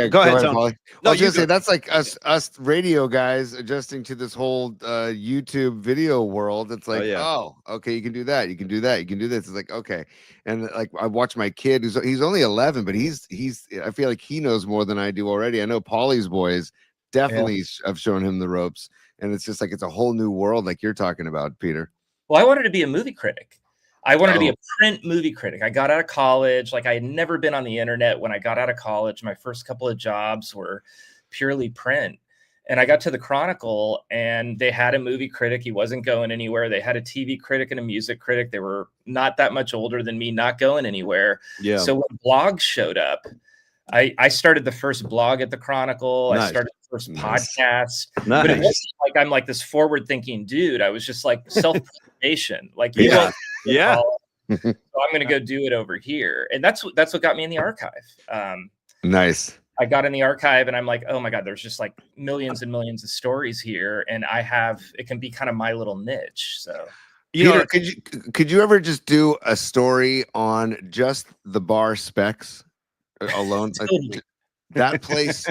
go ahead, Tony. No, I was gonna say that's like us radio guys adjusting to this whole YouTube video world. It's like, okay, you can do that, you can do that, you can do this. It's like, okay, and like I watch my kid, he's only 11, but he's I feel like he knows more than I do already. I know Polly's boys definitely have shown him the ropes, and it's just like it's a whole new world, like you're talking about, Peter. Well, I wanted to be a movie critic. I wanted to be a print movie critic. I got out of college. Like I had never been on the internet when I got out of college. My first couple of jobs were purely print. And I got to the Chronicle, and they had a movie critic. He wasn't going anywhere. They had a TV critic and a music critic. They were not that much older than me, not going anywhere. Yeah. So when blogs showed up, I started the first blog at the Chronicle. Nice. I started the first podcast. Nice. But it wasn't like I'm like this forward-thinking dude. I was just like self-preservation. Like, so I'm going to go do it over here. And that's what got me in the archive. Nice. I got in the archive, and I'm like, oh my God, there's just like millions and millions of stories here. And it can be kind of my little niche. So, Peter, could you ever just do a story on just the bar Specs alone? That place,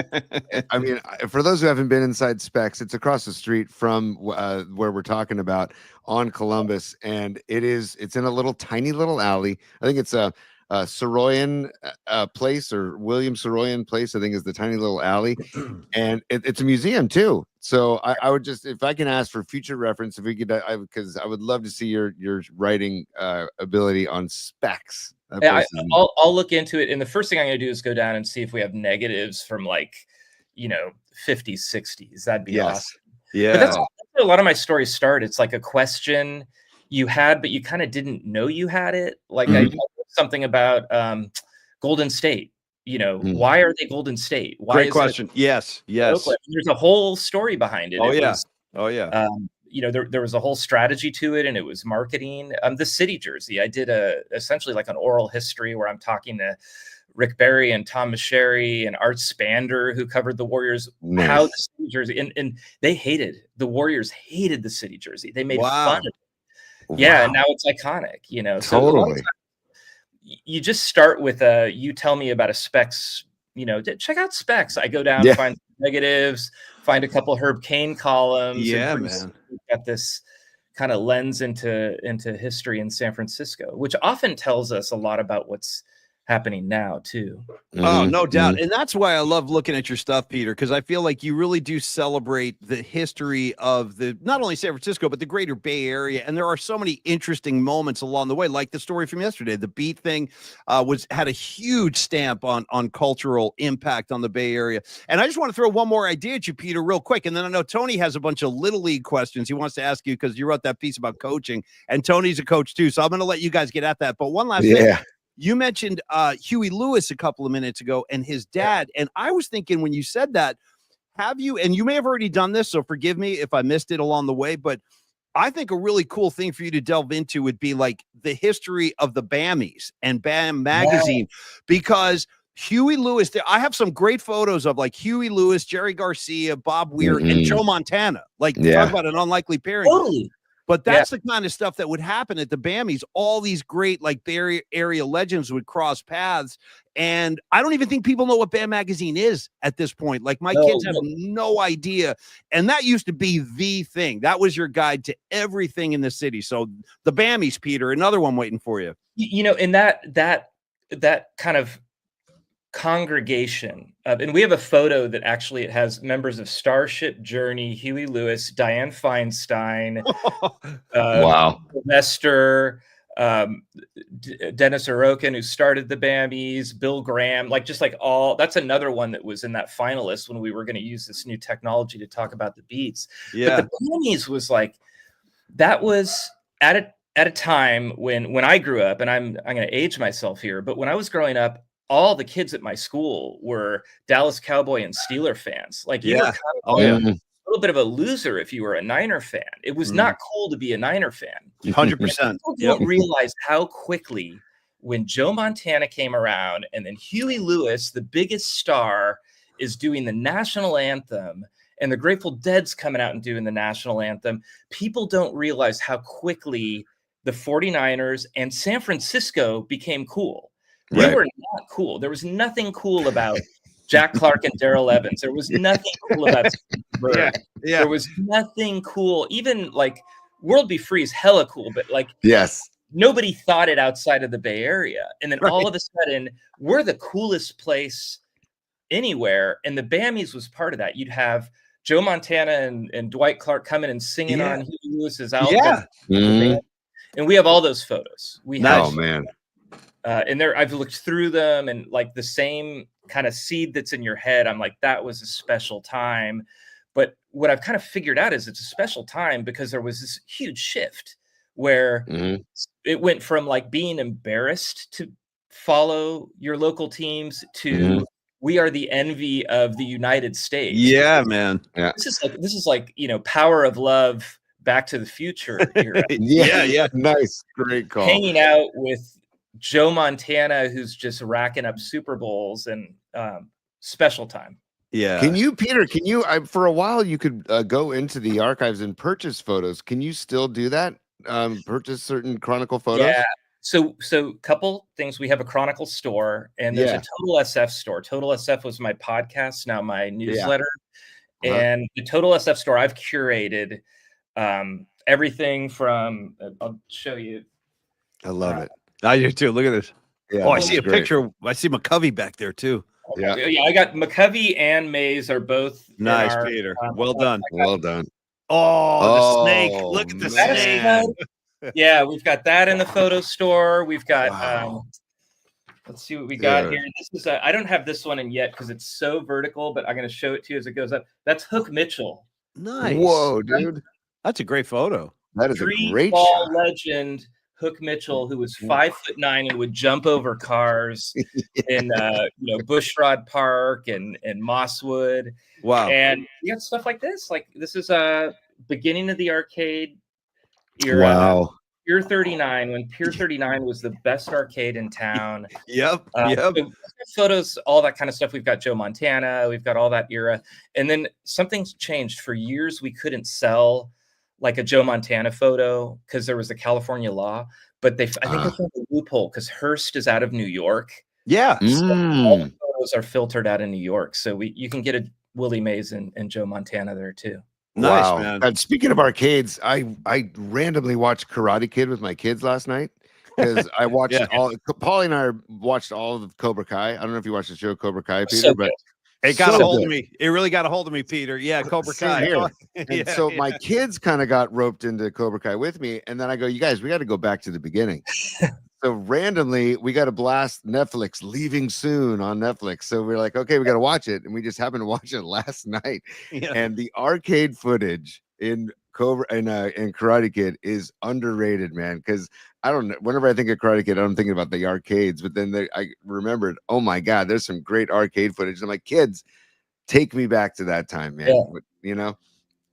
I mean, for those who haven't been inside Specs, it's across the street from where we're talking about on Columbus, and it's in a tiny little alley. I think it's Soroyan place, or William Soroyan place, I think is the tiny little alley. And it's a museum too. So I would just, if I can ask for future reference, if we could, because I would love to see your writing ability on specs. I'll look into it. And the first thing I'm going to do is go down and see if we have negatives from like, 50s, 60s. That'd be awesome. Yeah. But that's a lot of my stories start. It's like a question you had, but you kind of didn't know you had it. Like I something about Golden State. Why are they Golden State? Why Great question. Yes. Oakland? There's a whole story behind it. Oh yeah. There was a whole strategy to it, and it was marketing. The city jersey, I did essentially like an oral history where I'm talking to Rick Barry and Tom Meschery and Art Spander, who covered the Warriors, how the city jersey, and the Warriors hated the city jersey. They made fun of it. Yeah, and now it's iconic, Totally. So you just start with you tell me about a specs, check out specs. I go down, find negatives, find a couple Herb Cain columns. Yeah, man. Got this kind of lens into history in San Francisco, which often tells us a lot about what's happening now too. Oh, no doubt. And that's why I love looking at your stuff, Peter, because I feel like you really do celebrate the history of not only San Francisco, but the greater Bay Area. And there are so many interesting moments along the way, like the story from yesterday. The beat thing had a huge stamp on cultural impact on the Bay Area. And I just want to throw one more idea at you, Peter, real quick. And then I know Tony has a bunch of Little League questions he wants to ask you, because you wrote that piece about coaching, and Tony's a coach too. So I'm going to let you guys get at that. But one last thing. You mentioned Huey Lewis a couple of minutes ago and his dad. And I was thinking when you said that, have you, and you may have already done this, so forgive me if I missed it along the way, but I think a really cool thing for you to delve into would be like the history of the Bammies and Bam Magazine, because Huey Lewis, I have some great photos of like Huey Lewis, Jerry Garcia, Bob Weir, and Joe Montana. Like, talk about an unlikely pairing. Totally. But that's the kind of stuff that would happen at the Bammies. All these great like Bay Area legends would cross paths. And I don't even think people know what Bam Magazine is at this point. Like my kids have no idea. And that used to be the thing. That was your guide to everything in the city. So the Bammies, Peter, another one waiting for you. And that kind of congregation, and we have a photo that actually it has members of Starship, Journey, Huey Lewis, Dianne Feinstein, Sylvester, Dennis Orokin, who started the Bammies, Bill Graham, that's another one that was in that finalist when we were going to use this new technology to talk about the beats. But the Bammies was like, that was at a time when I grew up, and I'm going to age myself here, but when I was growing up, all the kids at my school were Dallas Cowboy and Steeler fans. Like you were kind of a little bit of a loser if you were a Niner fan. It was not cool to be a Niner fan. 100%. People don't realize how quickly, when Joe Montana came around and then Huey Lewis, the biggest star, is doing the national anthem, and the Grateful Dead's coming out and doing the national anthem, people don't realize how quickly the 49ers and San Francisco became cool. We were not cool. There was nothing cool about Jack Clark and Darrell Evans. There was nothing cool about There was nothing cool. Even like World Be Free is hella cool, but like nobody thought it outside of the Bay Area. And then all of a sudden, we're the coolest place anywhere. And the Bammies was part of that. You'd have Joe Montana and Dwight Clark coming and singing on Huey Lewis's album. And we have all those photos. We have, and there, I've looked through them, and like the same kind of seed that's in your head, I'm like, that was a special time. But what I've kind of figured out is it's a special time because there was this huge shift where it went from like being embarrassed to follow your local teams to we are the envy of the United States. Yeah, man. Yeah. This is like, Power of Love, Back to the Future era. Nice. Great call. Hanging out with Joe Montana, who's just racking up Super Bowls, and special time. Yeah. Can you, Peter, for a while, you could go into the archives and purchase photos. Can you still do that? Purchase certain Chronicle photos? Yeah. So couple things. We have a Chronicle store, and there's a Total SF store. Total SF was my podcast, now my newsletter. And the Total SF store, I've curated everything from, I'll show you. I love it. I do too. Look at this. Yeah, I see a picture. I see McCovey back there too. Yeah, I got McCovey and Mays are both nice, Peter. Well done. Well done. Oh, the snake. Look at the snake. Yeah, we've got that in the photo store. We've got let's see what we got here. This is I don't have this one in yet because it's so vertical, but I'm going to show it to you as it goes up. That's Hook Mitchell. Nice. Whoa, dude. That's a great photo. That is a great shot. Legend Hook Mitchell, who was 5'9" and would jump over cars in Bushrod Park and Mosswood. Wow. And you got stuff like this. Like this is beginning of the arcade era. Wow. Pier 39, when Pier 39 was the best arcade in town. Yep. So photos, all that kind of stuff. We've got Joe Montana. We've got all that era. And then something's changed. For years, we couldn't sell like a Joe Montana photo because there was the California law. But I think they found a loophole because Hearst is out of New York. Yeah. So all the photos are filtered out of New York. So you can get a Willie Mays and Joe Montana there too. Nice, wow, man. And speaking of arcades, I randomly watched Karate Kid with my kids last night because I watched Paulie and I watched all of Cobra Kai. I don't know if you watched the show Cobra Kai, Peter, but it got a hold of me. It really got a hold of me, Peter. Yeah, Cobra Kai. Here. And so my kids kind of got roped into Cobra Kai with me, and then I go, you guys, we got to go back to the beginning. So randomly, we got to blast Netflix, leaving soon on Netflix. So we're like, okay, we got to watch it. And we just happened to watch it last night. Yeah. And the arcade footage in Karate Kid is underrated, man. Because I don't know, whenever I think of Karate Kid, I'm thinking about the arcades. But then I remembered, oh my God, there's some great arcade footage. I'm like, kids, take me back to that time, man. Yeah. You know,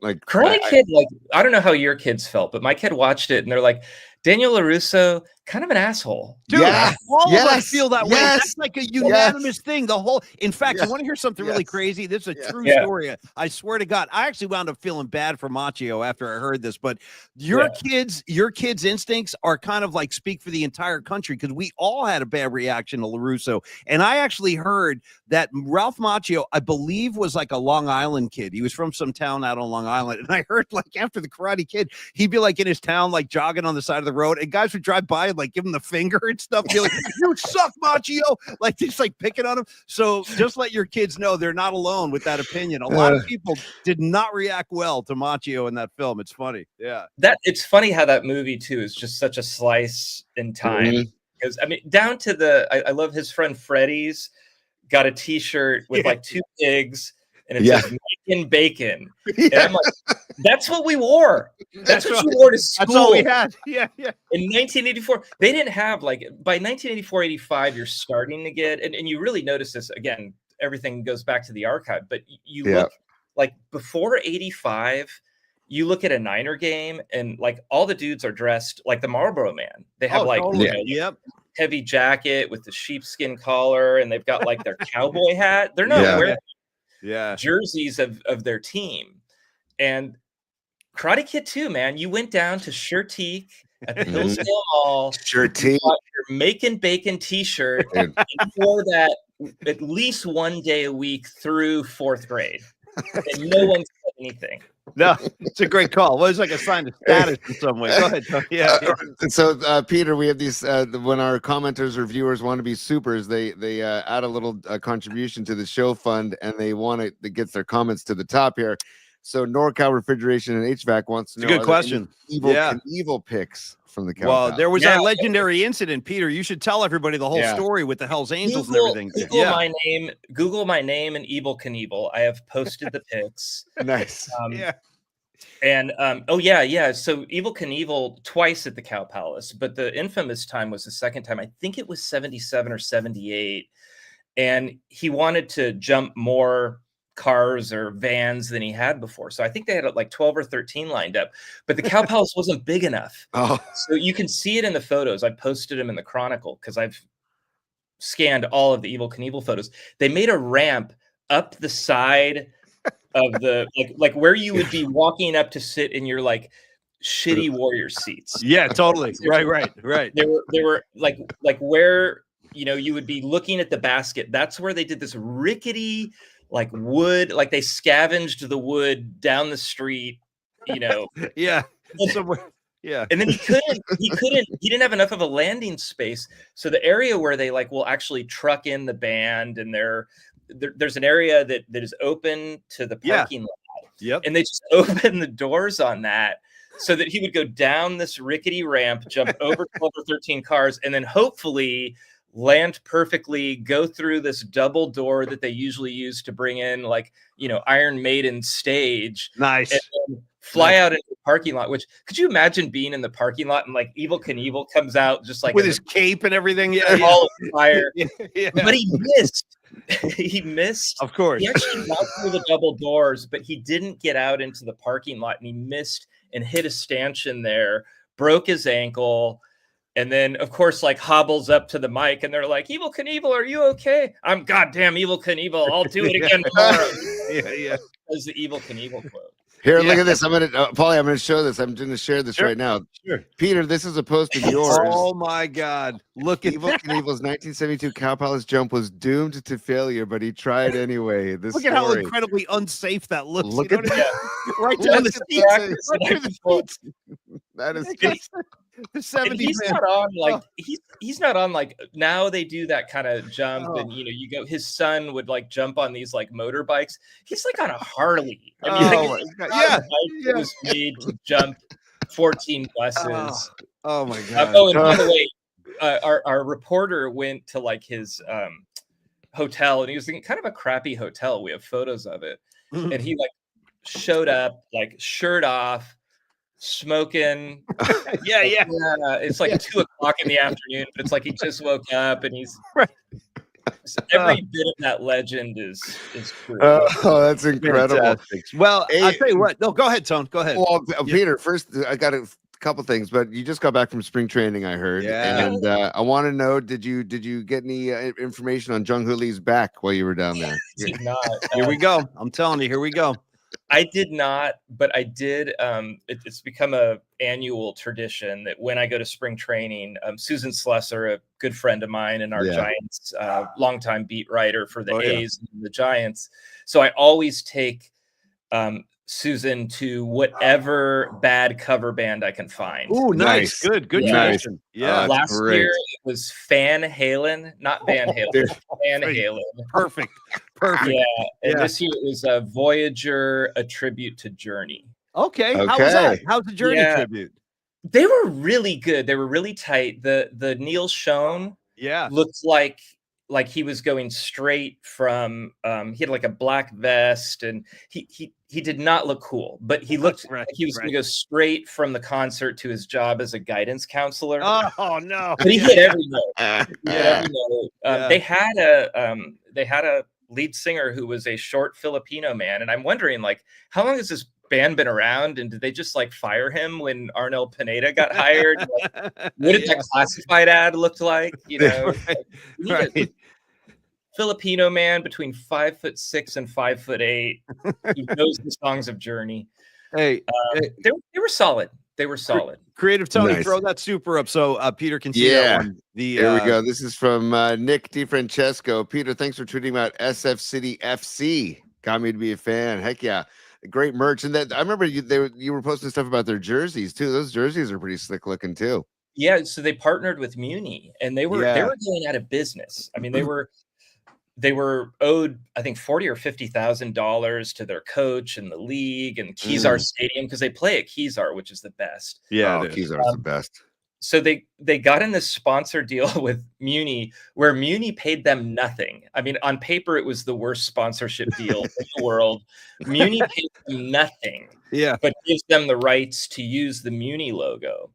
like Karate Kid, like, I don't know how your kids felt, but my kid watched it and they're like, Daniel LaRusso, kind of an asshole. Dude, all of us feel that way. That's like a unanimous thing. The whole, in fact, you want to hear something really crazy? This is a true story. I swear to God, I actually wound up feeling bad for Macchio after I heard this, but your kids' instincts are kind of like speak for the entire country because we all had a bad reaction to LaRusso. And I actually heard that Ralph Macchio, I believe, was like a Long Island kid. He was from some town out on Long Island. And I heard like after the Karate Kid, he'd be like in his town, like jogging on the side of the road, and guys would drive by and like give him the finger and stuff, be like, you suck, Macchio, like just like picking on him. So just let your kids know they're not alone with that opinion. A lot of people did not react well to Macchio in that film. It's funny. Yeah, it's funny how that movie too is just such a slice in time. Because I mean, down to I love his friend Freddie's got a t-shirt with like two pigs and it says making bacon. And I'm like, that's what we wore. That's what you wore to school. That's all we had. Yeah. In 1984, they didn't have like, by 1984, 85, you're starting to get, and you really notice this again, everything goes back to the archive, but you look like before 85, you look at a Niner game and like all the dudes are dressed like the Marlboro Man. They have heavy jacket with the sheepskin collar and they've got like their cowboy hat. They're not wearing jerseys of their team. And Karate Kid 2, man, you went down to Shirtique at the Hillsdale Mall. Shirtique. Your Making Bacon t-shirt and wore that at least one day a week through 4th grade. And no one said anything. No, it's a great call. Well, it's like a sign of status in some way. Go ahead. So, Peter, we have these when our commenters or viewers want to be supers, they add a little contribution to the show fund, and they want it that gets their comments to the top here. So, NorCal Refrigeration and HVAC wants to know. It's a good question. Evil picks from the Cal. Well, there was our legendary incident, Peter. You should tell everybody the whole story with the Hell's Angels and everything. Google my name and Evel Knievel. I have posted the pics. Nice. And so Evel Knievel twice at the Cow Palace, but the infamous time was the second time. I think it was 77 or 78, and he wanted to jump more cars or vans than he had before. So I think they had like 12 or 13 lined up, but the Cow Palace wasn't big enough. So you can see it in the photos. I posted them in the Chronicle because I've scanned all of the Evel Knievel photos. They made a ramp up the side of the like where you would be walking up to sit in your like shitty warrior seats. Yeah, totally. Right. They were like where you would be looking at the basket. That's where they did this rickety like wood, like they scavenged the wood down the street, Yeah. Somewhere. Yeah. And then he didn't have enough of a landing space. So the area where they like will actually truck in the band, and there's an area that is open to the parking lot. Yep. And they just open the doors on that so that he would go down this rickety ramp, jump over 12 or 13 cars, and then hopefully land perfectly, go through this double door that they usually use to bring in like, Iron Maiden stage. Nice. And then fly out into the parking lot, which could you imagine being in the parking lot and like Evel Knievel comes out just like with his cape and everything? Yeah. All of fire. Yeah. But he missed. He missed. Of course. He actually got through the double doors, but he didn't get out into the parking lot, and he missed and hit a stanchion there, broke his ankle, and then of course like hobbles up to the mic, and they're like, Evel Knievel, are you okay? I'm goddamn Evel Knievel. I'll do it again tomorrow. Yeah. That's the Evel Knievel quote. Here, look at this. I'm gonna, Paulie, I'm gonna show this. I'm gonna share this right now. Sure. Peter, this is a post of yours. Oh my God! Look at Evel Knievel's 1972 Cow Palace jump was doomed to failure, but he tried anyway. Look at how incredibly unsafe that looks. Look at that. Right down the seat. That is the 70s. He's not on like he's not on like now they do that kind of jump, and you go. His son would like jump on these like motorbikes. He's like on a Harley. I mean, it was made to jump 14 buses. Oh my God! And by the way, our reporter went to like his hotel, and he was in kind of a crappy hotel. We have photos of it, and he like showed up like shirt off, smoking. It's like 2:00 in the afternoon, but it's like he just woke up, and he's so every bit of that legend is true. Oh, that's incredible. Fantastic. Well, I'll tell you what. No, go ahead, Tone. Go ahead. Well, Peter, first I got a couple things, but you just got back from spring training, I heard. Yeah. And I want to know, did you get any information on Jung Hoo Lee's back while you were down there? Did not. Here we go. I'm telling you, here we go. I did not, but I did. It's become a annual tradition that when I go to spring training, Susan Slesser, a good friend of mine and our Giants longtime beat writer for the A's and the Giants. So I always take Susan to whatever bad cover band I can find. Oh, nice. Good tradition. Yeah. Last year it was Van Halen, not Van Halen. Van Halen. Perfect. Yeah. And this year it was a Voyager, a tribute to Journey. Okay. How was that? How's the Journey tribute? They were really good. They were really tight. The Neil Schon looked like he was going straight from he had like a black vest, and he did not look cool, but he looked like he was going to go straight from the concert to his job as a guidance counselor. Oh no. But he hit every note. They had a lead singer who was a short Filipino man, and I'm wondering like how long has this band been around, and did they just like fire him when Arnel Pineda got hired? Like, what did that classified ad look like? A Filipino man between 5'6" and 5'8" who knows the songs of Journey. They were solid. They were solid. Creative Tony, throw that super up so Peter can see that one. There we go. This is from Nick DiFrancesco. Peter, thanks for tweeting about SF City FC. Got me to be a fan. Heck yeah. Great merch. And that I remember you were posting stuff about their jerseys too. Those jerseys are pretty slick looking too. Yeah, so they partnered with Muni, and they were going out of business. I mean, they were owed, I think, $40,000 or $50,000 to their coach and the league and Kezar Stadium, because they play at Kezar, which is the best. Yeah, Kezar is the best. So they got in this sponsor deal with Muni, where Muni paid them nothing. I mean, on paper, it was the worst sponsorship deal in the world. Muni paid them nothing, but gives them the rights to use the Muni logo.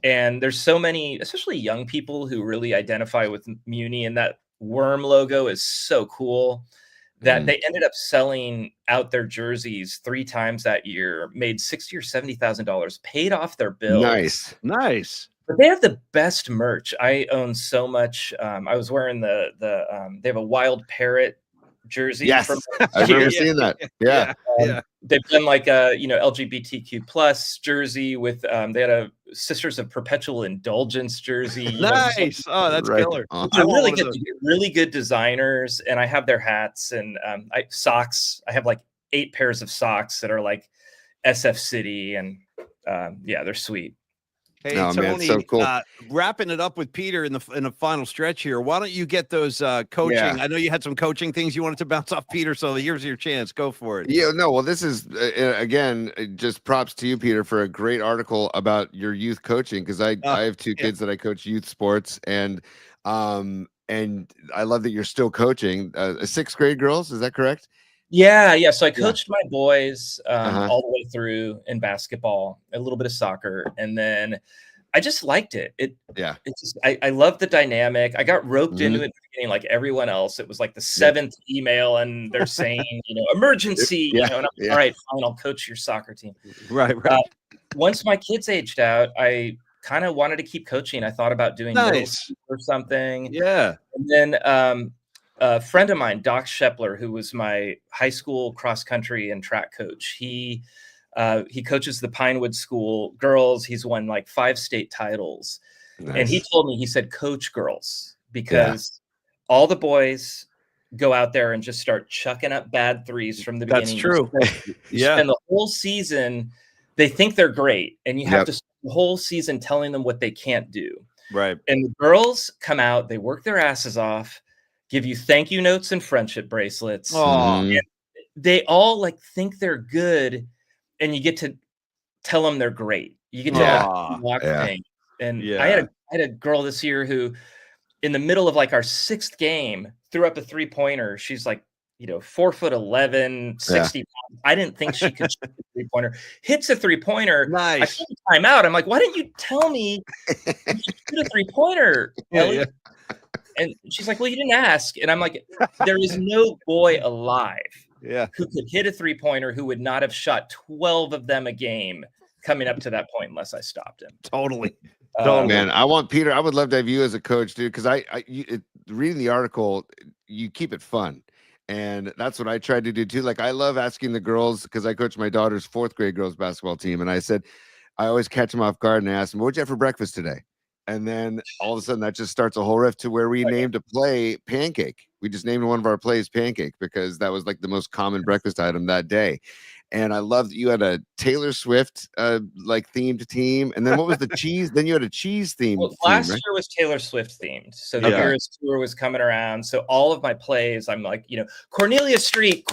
And there's so many, especially young people, who really identify with Muni, and that worm logo is so cool that they ended up selling out their jerseys 3 times that year, made $60,000 or $70,000, paid off their bills. Nice. But they have the best merch. I own so much. I was wearing they have a wild parrot jersey. Yes, I remember seeing that. Yeah. They've done like a LGBTQ plus jersey with they had a Sisters of Perpetual Indulgence jersey. Nice. That's killer. They're really good designers, and I have their hats and socks. I have like 8 pairs of socks that are like SF City, and they're sweet. Hey, No, Tony, man, so cool. Wrapping it up with Peter in the final stretch here. Why don't you get those coaching? Yeah. I know you had some coaching things you wanted to bounce off Peter, so here's your chance. Go for it. Yeah, no, well, this is again just props to you, Peter, for a great article about your youth coaching, because I have two kids that I coach youth sports, and I love that you're still coaching sixth grade girls. Is that correct? Yeah. So I coached my boys all the way through in basketball, a little bit of soccer, and then I just liked it. I love the dynamic. I got roped into it in the beginning, like everyone else. It was like the 7th email, and they're saying, emergency. And I'm like, all right, fine, I'll coach your soccer team. Right. Once my kids aged out, I kind of wanted to keep coaching. I thought about doing middle school or something. Yeah. And then a friend of mine, Doc Shepler, who was my high school cross country and track coach, he coaches the Pinewood School girls. He's won like 5 state titles. Nice. And he told me, he said, coach girls, because all the boys go out there and just start chucking up bad threes from the beginning. That's true. You spend the whole season, they think they're great, and you have to spend the whole season telling them what they can't do. Right. And the girls come out, they work their asses off, give you thank you notes and friendship bracelets. And they all like think they're good, and you get to tell them they're great. You get to walk things. And I had a girl this year who, in the middle of like our 6th game, threw up a 3-pointer. She's like, 4'11", 60 pounds. I didn't think she could shoot a 3-pointer. Hits a 3-pointer. Nice. I took time out. I'm like, why didn't you tell me you should shoot a 3-pointer, Ellie? Yeah. And she's like, well, you didn't ask. And I'm like, there is no boy alive who could hit a 3-pointer who would not have shot 12 of them a game coming up to that point unless I stopped him. Totally. Man, I want Peter. I would love to have you as a coach, dude, because reading the article, you keep it fun. And that's what I tried to do too. Like, I love asking the girls, because I coach my daughter's 4th grade girls basketball team. And I said, I always catch them off guard and ask them, what'd you have for breakfast today? And then all of a sudden that just starts a whole riff to where we named a play Pancake. We just named one of our plays Pancake because that was like the most common breakfast item that day. And I love that you had a Taylor Swift like themed team. And then what was the cheese? Then you had a cheese themed. Well, last year was Taylor Swift themed. So the Eras tour was coming around. So all of my plays, I'm like, Cornelia Street.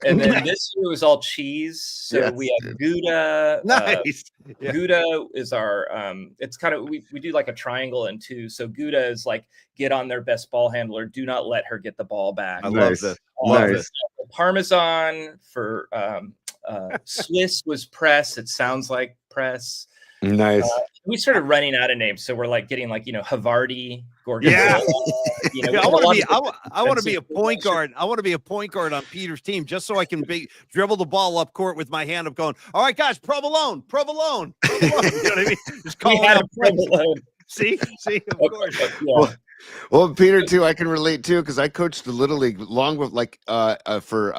And then this year was all cheese. So we have Gouda. Nice. Gouda is our, it's kind of, we do like a triangle in 2. So Gouda is like, get on their best ball handler. Do not let her get the ball back. I love this. Nice. Parmesan for Swiss was press. It sounds like press. Nice. We started running out of names, so we're like getting like Havarti, Gorgonzola. I want to be a point guard. I want to be a point guard on Peter's team, just so I can dribble the ball up court with my hand up, going, all right, guys, provolone. You know what I mean? Just call it provolone. See, of course. Well, Peter too, I can relate too, because I coached the Little League long with for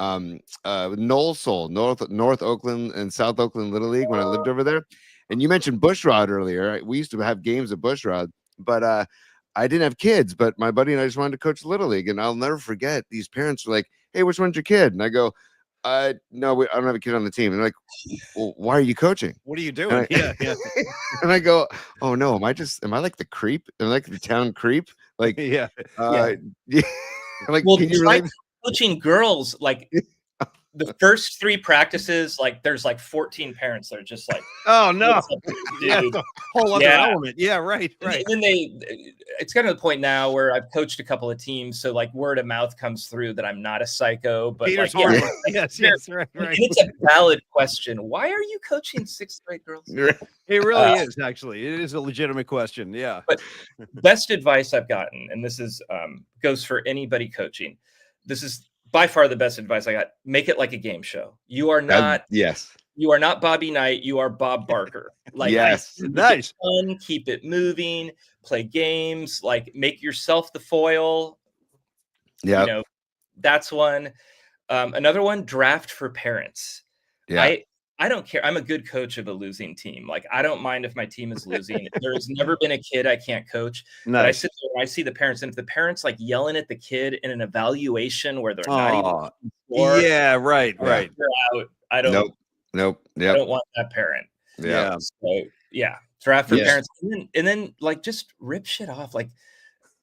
Knoll Soul, North Oakland and South Oakland Little League when I lived over there. And you mentioned Bushrod earlier. We used to have games at Bushrod, but I didn't have kids. But my buddy and I just wanted to coach Little League, and I'll never forget. These parents were like, "Hey, which one's your kid?" And I go, "No, I don't have a kid on the team." And they're like, "Well, why are you coaching? What are you doing?" And I go, "Oh no, am I like the creep? Am I like the town creep? Like, like, well, can you relate? Coaching girls, like the first 3 practices, like there's like 14 parents that are just like, oh no, whole other element. Yeah, right. And then it's gotten to the point now where I've coached a couple of teams, so like word of mouth comes through that I'm not a psycho, but Peter's like, yes, right. And it's a valid question. Why are you coaching 6th grade girls? It really is, actually. It is a legitimate question. Yeah. But best advice I've gotten, and this is goes for anybody coaching. This is by far the best advice I got. Make it like a game show. You are not. You are not Bobby Knight. You are Bob Barker. Nice. Fun, keep it moving. Play games. Like, make yourself the foil. Yeah. That's one. Another one. Draft for parents. Yeah. I don't care. I'm a good coach of a losing team. Like, I don't mind if my team is losing. There has never been a kid I can't coach. Nice. But I sit there and I see the parents, and if the parents like yelling at the kid in an evaluation where they're not even right. They're out. I don't. Nope. I don't want that parent. Yeah. So yeah, draft for parents, and then like just rip shit off. Like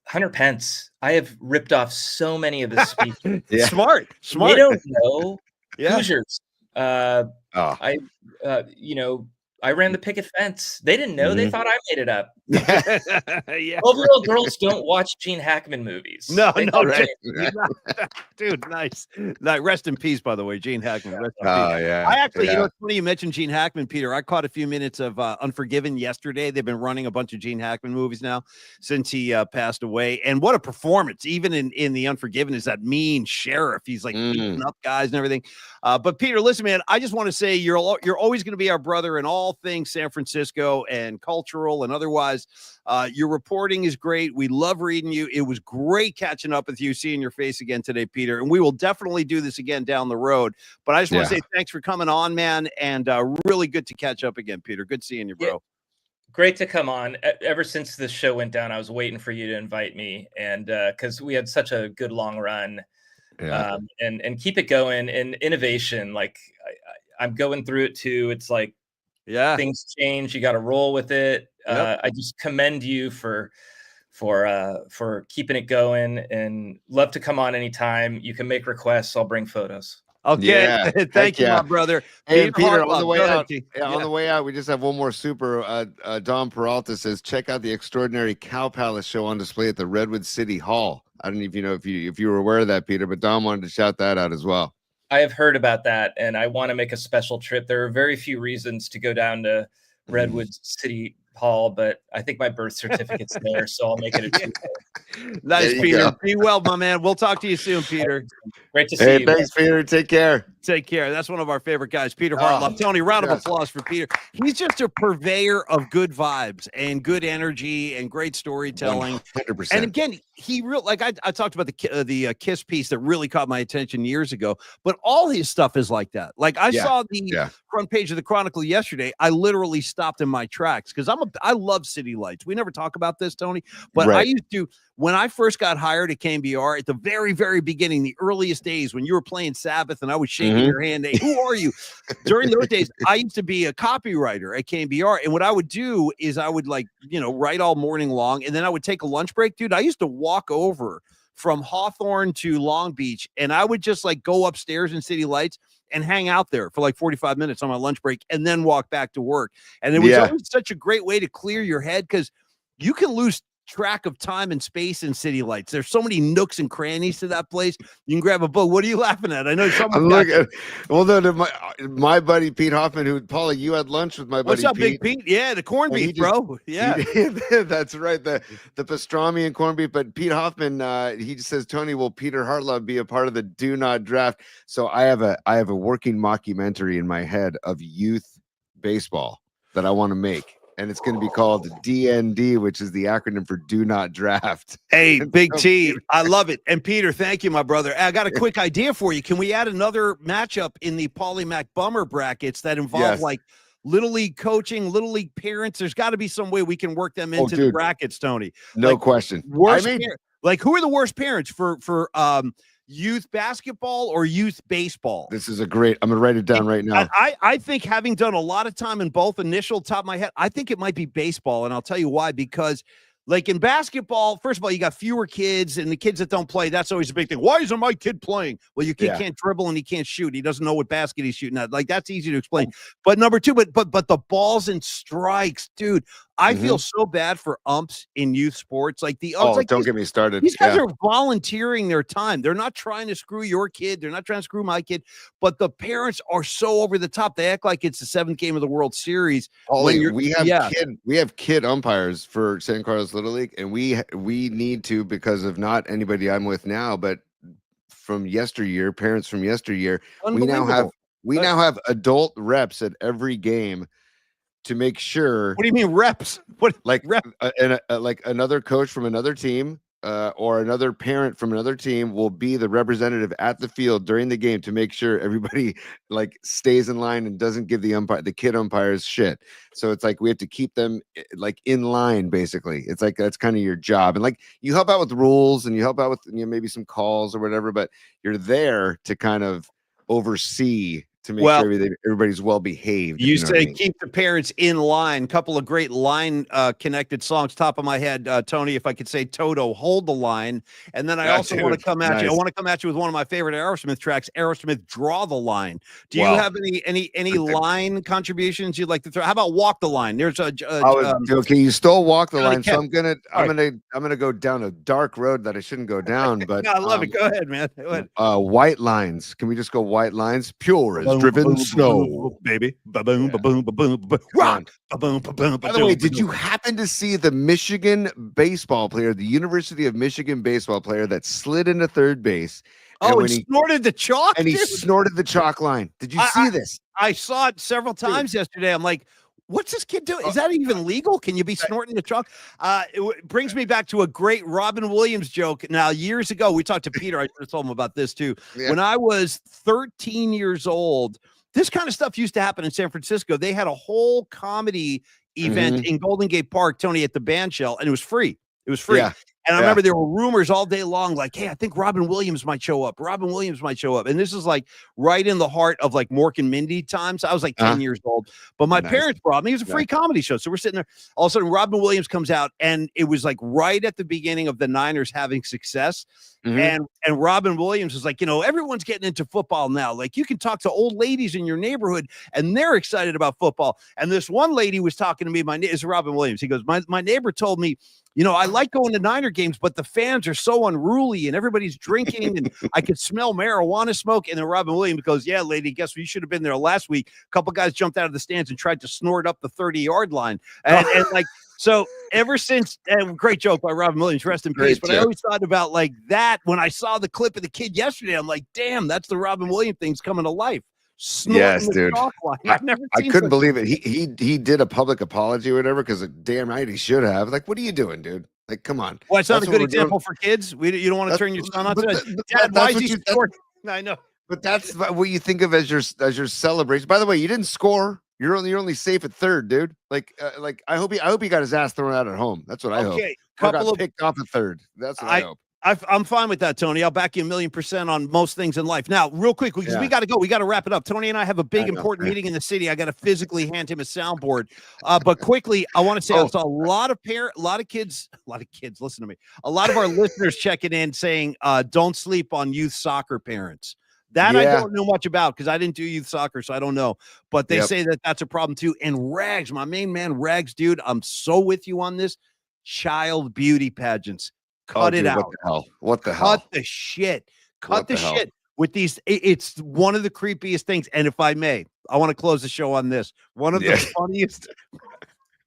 Hunter Pence, I have ripped off so many of his speeches. Smart. They don't know Hoosiers. Oh. I ran the picket fence. They didn't know. They thought I made it up. Yeah. 12-year-old girls don't watch Gene Hackman movies. No, right. Dude, nice. Rest in peace, by the way, Gene Hackman. Rest in peace. Yeah. I actually, you know, it's funny you mentioned Gene Hackman, Peter. I caught a few minutes of Unforgiven yesterday. They've been running a bunch of Gene Hackman movies now since he passed away. And what a performance, even in the Unforgiven, is that mean sheriff. He's like beating up guys and everything. But Peter, listen, man, I just want to say you're always going to be our brother in all things San Francisco and cultural and otherwise. Your reporting is great. We love reading you. It was great catching up with you, seeing your face again today, Peter. And we will definitely do this again down the road. But I just want to say thanks for coming on, man. And really good to catch up again, Peter. Good seeing you, bro. Yeah. Great to come on. Ever since this show went down, I was waiting for you to invite me. And because we had such a good long run. And keep it going. And innovation, like I'm going through it too. It's like things change. You got to roll with it. I just commend you for keeping it going, and love to come on anytime. You can make requests. I'll bring photos. Okay. Thank you, my brother. Hey, Peter, on the way out. On the way out, we just have one more super. Don Peralta says, check out the extraordinary Cow Palace show on display at the Redwood City Hall. I don't even know if you were aware of that, Peter, but Don wanted to shout that out as well. I have heard about that, and I want to make a special trip. There are very few reasons to go down to Redwood City Hall, but I think my birth certificate's there, so I'll make it a trip. Nice, Peter. Be well, my man. We'll talk to you soon, Peter. Great to see you. Thanks, Peter. Take care. Take care. That's one of our favorite guys, Peter Hartlaub. Tony, round of applause for Peter. He's just a purveyor of good vibes and good energy and great storytelling. 100%. And again, he real like I talked about the Kiss piece that really caught my attention years ago, but all his stuff is like that. Like I saw the front page of the Chronicle yesterday. I literally stopped in my tracks because I love City Lights. We never talk about this, Tony, but I used to. When I first got hired at KMBR at the very, very beginning, the earliest days when you were playing Sabbath and I was shaking your hand, hey, who are you? During those days, I used to be a copywriter at KMBR. And what I would do is I would write all morning long. And then I would take a lunch break. Dude, I used to walk over from Hawthorne to Long Beach. And I would just go upstairs in City Lights and hang out there for 45 minutes on my lunch break and then walk back to work. And it was always such a great way to clear your head because you can lose track of time and space in City Lights. There's so many nooks and crannies to that place. You can grab a book. What are you laughing at? I know my buddy Pete Hoffman, who Paulie, you had lunch with my buddy. What's up, Pete? Big Pete? Yeah, the corned beef, bro. Yeah, that's right. The pastrami and corned beef. But Pete Hoffman, he just says, Tony, will Peter Hartlaub be a part of the Do Not Draft? So I have a working mockumentary in my head of youth baseball that I want to make. And it's going to be called DND, which is the acronym for Do Not Draft. Hey, Big T, I love it. And Peter, thank you, my brother. I got a quick idea for you. Can we add another matchup in the Polymac Bummer brackets that involve Little League coaching, Little League parents? There's got to be some way we can work them into the brackets, Tony. No question. Who are the worst parents for youth basketball or youth baseball? This is I'm going to write it down right now. I think, having done a lot of time in both, top of my head, I think it might be baseball. And I'll tell you why, because in basketball, first of all, you got fewer kids, and the kids that don't play, that's always a big thing. Why isn't my kid playing? Well, your kid can't dribble and he can't shoot. He doesn't know what basket he's shooting at. That's easy to explain. But number two, but the balls and strikes, dude. I feel so bad for umps in youth sports. Don't get me started. These guys are volunteering their time. They're not trying to screw your kid. They're not trying to screw my kid. But the parents are so over the top. They act like it's the seventh game of the World Series. We have kid umpires for San Carlos Little League, and we need to, because of not anybody I'm with now, but from yesteryear, parents from yesteryear. We now have adult reps at every game to make sure. What do you mean reps? What rep? Like another coach from another team or another parent from another team will be the representative at the field during the game to make sure everybody stays in line and doesn't give the kid umpires shit. So it's we have to keep them in line, basically. It's that's kind of your job. And you help out with rules and you help out with maybe some calls or whatever, but you're there to kind of oversee to make sure everybody's well behaved. You say keep the parents in line. Couple of great line connected songs. Top of my head, Tony, if I could say Toto, Hold the Line. And then I also want to come at you. I want to come at you with one of my favorite Aerosmith tracks, Aerosmith, Draw the Line. Do you have any line contributions you'd like to throw? How about Walk the Line? There's okay, you stole Walk the Line, so I'm gonna go down a dark road that I shouldn't go down. But no, I love it. Go ahead, man. Go ahead. White Lines. Can we just go White Lines? Pure as driven snow, baby. Ba-boom, ba-boom, ba-boom, ba-boom. Rock. Ba-boom, ba-boom, By the way, did you happen to see the Michigan baseball player, the University of Michigan baseball player that slid into third base? And he snorted the chalk? And he snorted the chalk line. Did you see this? I saw it several times yesterday. I'm like, what's this kid doing? Is that even legal? Can you be snorting the chalk? It brings me back to a great Robin Williams joke. Now, years ago, we talked to Peter. I should have told him about this too. Yeah. When I was 13 years old, this kind of stuff used to happen in San Francisco. They had a whole comedy event in Golden Gate Park, Tony, at the band shell, and it was free. It was free. Yeah. And I remember there were rumors all day long, like, hey, I think Robin Williams might show up. Robin Williams might show up. And this is like right in the heart of like Mork and Mindy times. I was like 10 years old, but my parents brought me. It was a free comedy show. So we're sitting there. All of a sudden, Robin Williams comes out, and it was like right at the beginning of the Niners having success. And Robin Williams was like, everyone's getting into football now. Like, you can talk to old ladies in your neighborhood, and they're excited about football. And this one lady was talking to me. It's Robin Williams. He goes, my neighbor told me, I like going to Niner games, but the fans are so unruly and everybody's drinking and I could smell marijuana smoke. And then Robin Williams goes, yeah, lady, guess what? You should have been there last week. A couple guys jumped out of the stands and tried to snort up the 30-yard line. And like, so ever since, and great joke by Robin Williams, rest in peace. But I always thought about like that when I saw the clip of the kid yesterday. I'm like, damn, that's the Robin Williams thing's coming to life. Yes, dude. I've never I couldn't believe it. He did a public apology or whatever, because damn right he should have. Like, what are you doing, dude? Like, come on. Well, it's not a good example for kids. You don't want to turn your son on to it. Dad, why is he scoring? I know. But that's what you think of as your celebration. By the way, you didn't score. You're only safe at third, dude. Like I hope he got his ass thrown out at home. That's what I hope. Okay, got picked off at third. That's what I hope. I'm fine with that, Tony. I'll back you 1,000,000% on most things in life. Now, real quick, because we got to go. We got to wrap it up. Tony and I have a big, important meeting in the city. I got to physically hand him a soundboard. But quickly, I want to say I saw a lot of kids, listen to me. A lot of our listeners checking in saying, don't sleep on youth soccer parents. That I don't know much about because I didn't do youth soccer, so I don't know. But they say that that's a problem too. And Rags, my main man, Rags, dude, I'm so with you on this. Child beauty pageants. Cut it out. What the hell? Cut the shit. Cut the shit with these. It's one of the creepiest things. And if I may, I want to close the show on this. One of the funniest.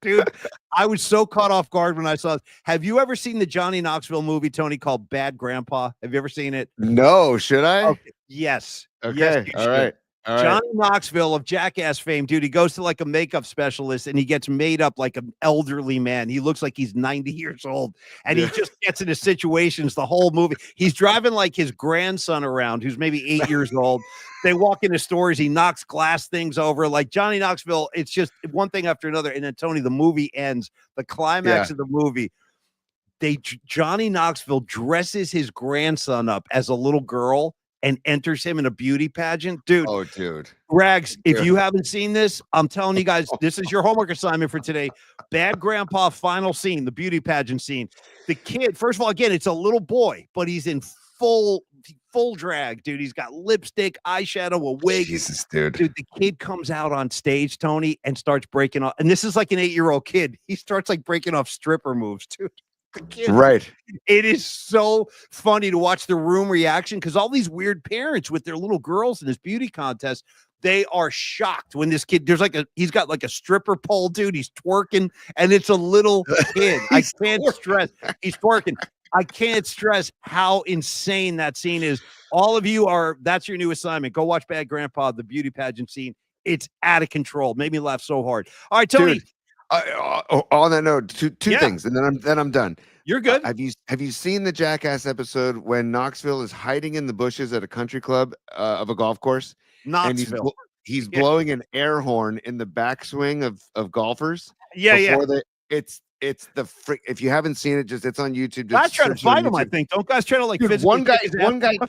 Dude, I was so caught off guard when I saw it. Have you ever seen the Johnny Knoxville movie, Tony, called Bad Grandpa? Have you ever seen it? No. Should I? Okay. Yes. Okay. Yes, all right. Johnny Knoxville of Jackass fame, dude, he goes to like a makeup specialist and he gets made up like an elderly man. He looks like he's 90 years old and he just gets into situations the whole movie. He's driving like his grandson around who's maybe 8 years old. They walk into stores. He knocks glass things over. Like Johnny Knoxville, it's just one thing after another. And then, Tony, the movie ends. The climax of the movie, Johnny Knoxville dresses his grandson up as a little girl and enters him in a beauty pageant. Dude. Oh, dude. Rags, if you haven't seen this, I'm telling you guys, this is your homework assignment for today. Bad Grandpa final scene, the beauty pageant scene. The kid, first of all, again, it's a little boy, but he's in full drag, dude. He's got lipstick, eyeshadow, a wig. Jesus, dude. Dude, the kid comes out on stage, Tony, and starts breaking off. And this is like an 8-year-old kid. He starts like breaking off stripper moves, dude. Right. It is so funny to watch the room reaction because all these weird parents with their little girls in this beauty contest, they are shocked when this kid, he's got like a stripper pole, dude. He's twerking and it's a little kid. He's twerking. I can't stress how insane that scene is. All of you that's your new assignment. Go watch Bad Grandpa, the beauty pageant scene. It's out of control. Made me laugh so hard. All right, Tony. Dude. On that note, two things, and then I'm done. You're good. Have you seen the Jackass episode when Knoxville is hiding in the bushes at a country club of a golf course? Knoxville. And he's blowing an air horn in the backswing of golfers. Yeah. It's It's the frick. If you haven't seen it, it's on YouTube. Guys trying to fight him, I think. Don't guys try to like dude, one guy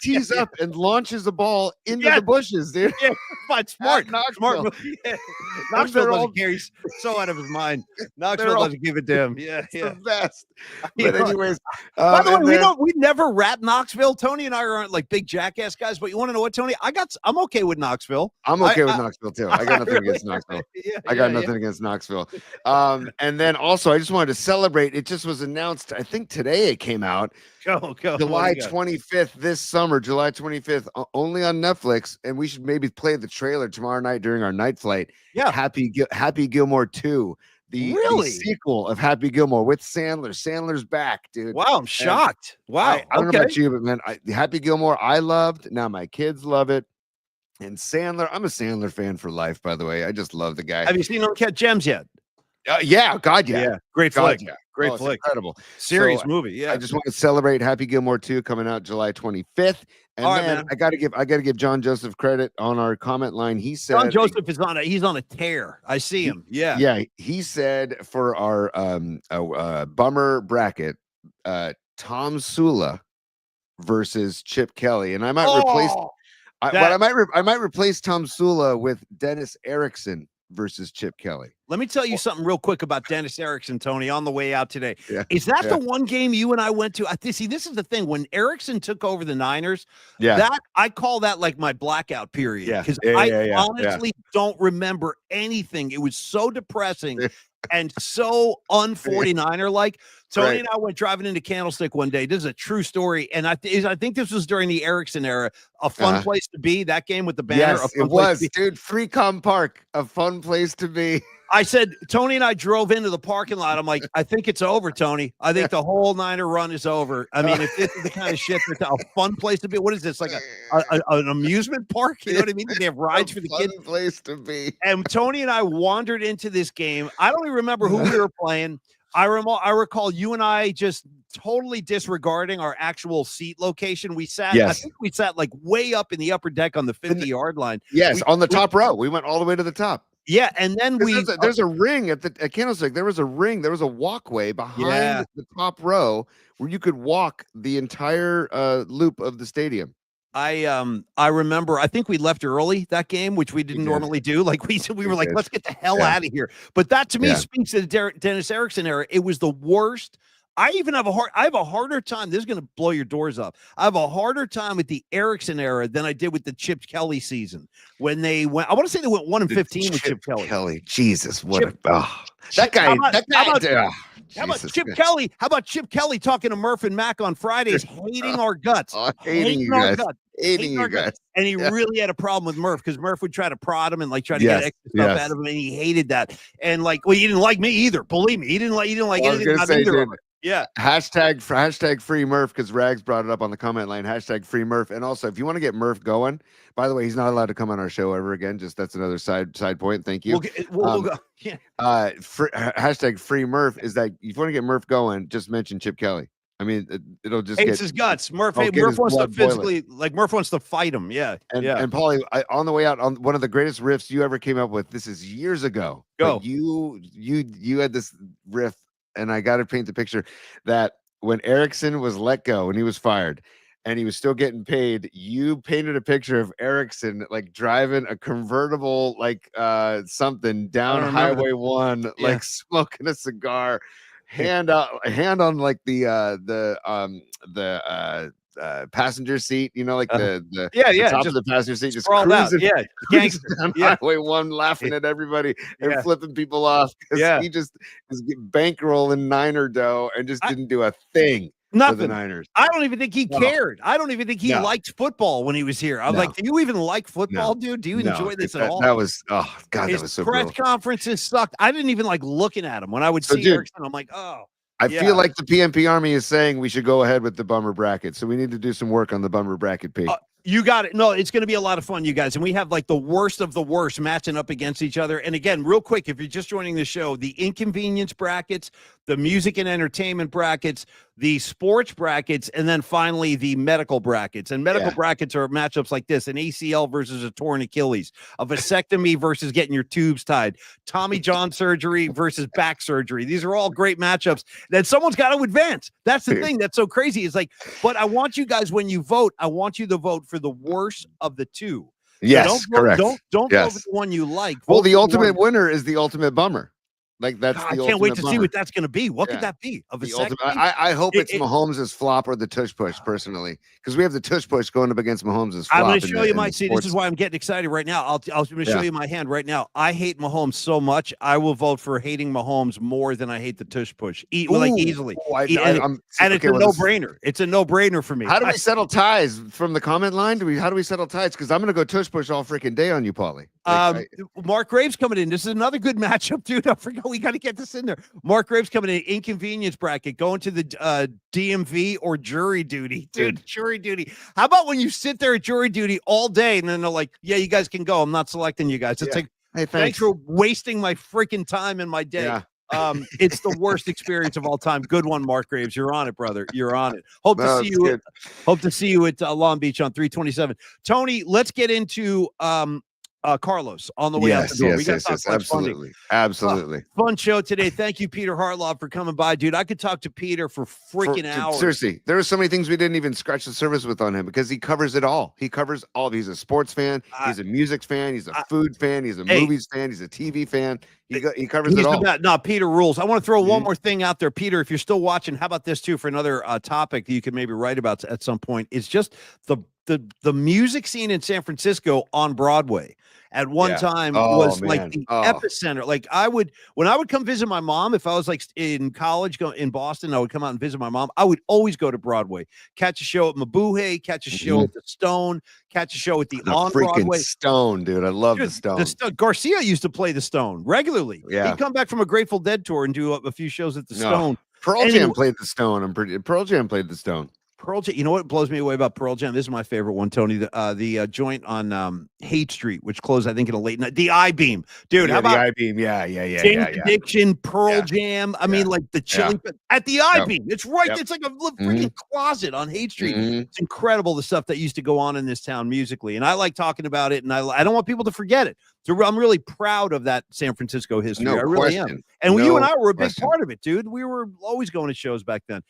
tees up and launches the ball into the bushes, dude. Yeah, but smart movie. Yeah. Knoxville doesn't care. He's so out of his mind. Knoxville doesn't give a damn. Yeah, the best. But anyways, by the way, we never rap Knoxville. Tony and I aren't like big jackass guys, but you want to know what, Tony? I'm okay with Knoxville. I'm okay with Knoxville too. I got nothing against Knoxville. I got nothing against Knoxville. And then also, I just wanted to celebrate. It just was announced, I think today it came out. Go. July 25th this summer, July 25th, only on Netflix. And we should maybe play the trailer tomorrow night during our night flight. Yeah. Happy Gilmore 2. The sequel of Happy Gilmore with Sandler. Sandler's back, dude. Wow, I'm shocked. Wow. I don't know about you, but man, Happy Gilmore, I loved. Now my kids love it. And Sandler, I'm a Sandler fan for life, by the way. I just love the guy. Have you seen Uncut Gems yet? Yeah, God, yeah. Great flick. Yeah. Great flick. Incredible. Serious movie. Yeah. I just want to celebrate Happy Gilmore 2 coming out July 25th. And then I gotta give John Joseph credit on our comment line. He said John Joseph is he's on a tear. I see him. Yeah. Yeah. He said for our bummer bracket, Tom Sula versus Chip Kelly. And I might I might replace Tom Sula with Dennis Erickson versus Chip Kelly. Let me tell you something real quick about Dennis Erickson, Tony, on the way out today. Yeah. Is that the one game you and I went to? See, this is the thing. When Erickson took over the Niners, that I call that like my blackout period. Because I honestly don't remember anything. It was so depressing and so un-49er like. Tony and I went driving into Candlestick one day. This is a true story. And I think this was during the Erickson era. A fun place to be. That game with the banner. Yes, it was, dude. Freecom Park. A fun place to be. I said, Tony and I drove into the parking lot. I'm like, I think it's over, Tony. I think the whole Niner run is over. I mean, if this is the kind of shit that's a fun place to be, what is this? Like an amusement park? You know what I mean? They have rides for the kids. Fun place to be. And Tony and I wandered into this game. I don't even remember who we were playing. I recall you and I just totally disregarding our actual seat location. We sat, I think we sat like way up in the upper deck on the 50-yard line. Yes, on the top row. We went all the way to the top. Yeah, and then there's a ring at Candlestick. There was a ring. There was a walkway behind the top row where you could walk the entire loop of the stadium. I remember. I think we left early that game, which we didn't normally do. Like we were like, let's get the hell out of here. But that to me speaks to the Dennis Erickson era. It was the worst. I have a harder time. This is going to blow your doors up. I have a harder time with the Erickson era than I did with the Chip Kelly season when they went. I want to say they went 1-15 with Chip Kelly. Jesus, that guy. How about Chip Kelly? How about Chip Kelly talking to Murph and Mac on Fridays, hating our guts, hating you guys. And he really had a problem with Murph because Murph would try to prod him and like try to get extra stuff out of him, and he hated that. And like, well, he didn't like me either. Believe me, he didn't like anything about either of us. Yeah. Hashtag free Murph, because Rags brought it up on the comment line. Hashtag free Murph. And also, if you want to get Murph going, by the way, he's not allowed to come on our show ever again. Just that's another side point. Thank you. We'll go. Yeah. Hashtag free Murph is that if you want to get Murph going, just mention Chip Kelly. I mean, it'll just hates his guts. Murph wants to physically, like Murph wants to fight him. Yeah. And Paulie, on the way out, on one of the greatest riffs you ever came up with. This is years ago. Go. You had this riff. And I got to paint the picture that when Erickson was let go and he was fired and he was still getting paid, you painted a picture of Erickson like driving a convertible, like something down Highway 1, like smoking a cigar, hand on like the passenger seat, you know, like the top of the passenger seat, just cruising, down Highway 1, laughing at everybody and flipping people off because he just is bankrolling Niner dough and just didn't do a thing. Nothing. For the Niners. I don't even think he cared. I don't even think he liked football when he was here. I was like, do you even like football, dude? Do you enjoy this at all? That was, oh God, that was so press conferences sucked. I didn't even like looking at him when I would see Erickson. I'm like, oh. I feel like the PMP Army is saying we should go ahead with the bummer bracket. So we need to do some work on the bummer bracket page. You got it. No, it's going to be a lot of fun, you guys. And we have like the worst of the worst matching up against each other. And again, real quick, if you're just joining the show, the inconvenience brackets, the music and entertainment brackets, the sports brackets, and then finally the medical brackets. And medical brackets are matchups like this: an ACL versus a torn Achilles, a vasectomy versus getting your tubes tied, Tommy John surgery versus back surgery. These are all great matchups that someone's got to advance. That's the thing that's so crazy. Is like, but I want you guys, when you vote, I want you to vote for the worst of the two. Yes, so correct. Don't vote for the one you like. Well, the ultimate winner is the ultimate bummer. Like that's I can't wait to see what that's going to be. What could that be? Of I hope it's Mahomes' flop or the tush push, personally, because we have the tush push going up against Mahomes' flop. I'm going to show you my see. This is why I'm getting excited right now. I'm going to show you my hand right now. I hate Mahomes so much. I will vote for hating Mahomes more than I hate the tush push. Easily. And it's a no-brainer. It's a no-brainer for me. How do we settle ties from the comment line? How do we settle ties? Because I'm going to go tush push all freaking day on you, Paulie. Mark Graves coming in. This is another good matchup, dude. I forgot we got to get this in there. Mark Graves coming in, inconvenience bracket, going to the DMV or jury duty, dude. Jury duty. How about when you sit there at jury duty all day and then they're like, "Yeah, you guys can go. I'm not selecting you guys." It's like, hey, thanks for wasting my freaking time in my day. Yeah. It's the worst experience of all time. Good one, Mark Graves. You're on it, brother. You're on it. Hope to see you at Long Beach on 327. Tony, let's get into Carlos on the way out the door. We got absolutely. Fun show today. Thank you, Peter Hartlaub, for coming by, dude. I could talk to Peter for freaking hours. Seriously, there are so many things we didn't even scratch the surface with on him because he covers it all. He covers all. He's a sports fan. He's a music fan. He's a food fan. He's a movies fan. He's a TV fan. He covers it all. No, Peter rules. I want to throw one more thing out there, Peter. If you're still watching, how about this too for another topic that you could maybe write about at some point? It's just the music scene in San Francisco on Broadway. At one time was like the epicenter. Like when I would come visit my mom, if I was like in college in Boston, I would come out and visit my mom. I would always go to Broadway, catch a show at Mabuhay, catch a show at the Stone, catch a show at the on Broadway Stone, dude. I love the Stone. Garcia used to play the Stone regularly. Yeah, he'd come back from a Grateful Dead tour and do a few shows at the Stone. Pearl Jam played the Stone. Pearl Jam played the Stone. Pearl Jam, you know what blows me away about Pearl Jam? This is my favorite one, Tony. The joint on Haight Street, which closed, I think, in a late night. The I-Beam, dude. How about the I-Beam? Yeah. Addiction, Pearl Jam. I mean, like the chili at the I-Beam. It's right. It's like a freaking closet on Haight Street. It's incredible the stuff that used to go on in this town musically, and I like talking about it. And I don't want people to forget it. So I'm really proud of that San Francisco history. I really am. And you and I were a big part of it, dude. We were always going to shows back then.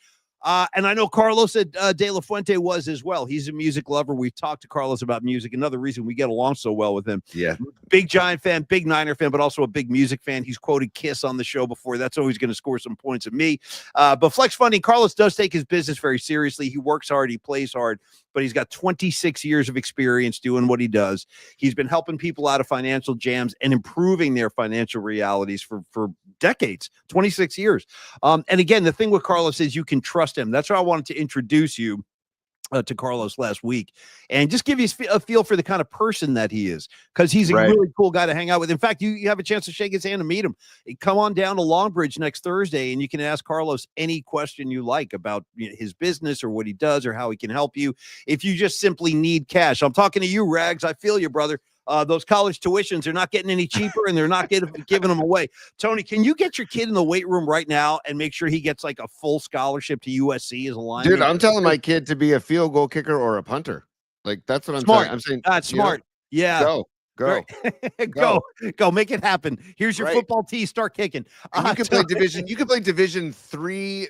And I know Carlos De La Fuente was as well. He's a music lover. We've talked to Carlos about music. Another reason we get along so well with him. Yeah. Big Giant fan, big Niner fan, but also a big music fan. He's quoted Kiss on the show before. That's always going to score some points at me. But Flex Funding, Carlos does take his business very seriously. He works hard. He plays hard. But he's got 26 years of experience doing what he does. He's been helping people out of financial jams and improving their financial realities for decades, 26 years. And again, the thing with Carlos is you can trust him. That's why I wanted to introduce you to Carlos last week and just give you a feel for the kind of person that he is, because he's a really cool guy to hang out with. In fact, you have a chance to shake his hand and meet him. Come on down to Longbridge next Thursday and you can ask Carlos any question you like about his business or what he does or how he can help you. If you just simply need cash, I'm talking to you, Rags. I feel you, brother. Those college tuitions are not getting any cheaper and they're not giving them away. Tony, can you get your kid in the weight room right now and make sure he gets like a full scholarship to USC as a lineman? Dude, I'm telling my kid to be a field goal kicker or a punter. Like, that's what I'm saying. I'm saying that's smart. Yeah. Go. Go. Make it happen. Here's your football tee. Start kicking. You can play division. You can play Division III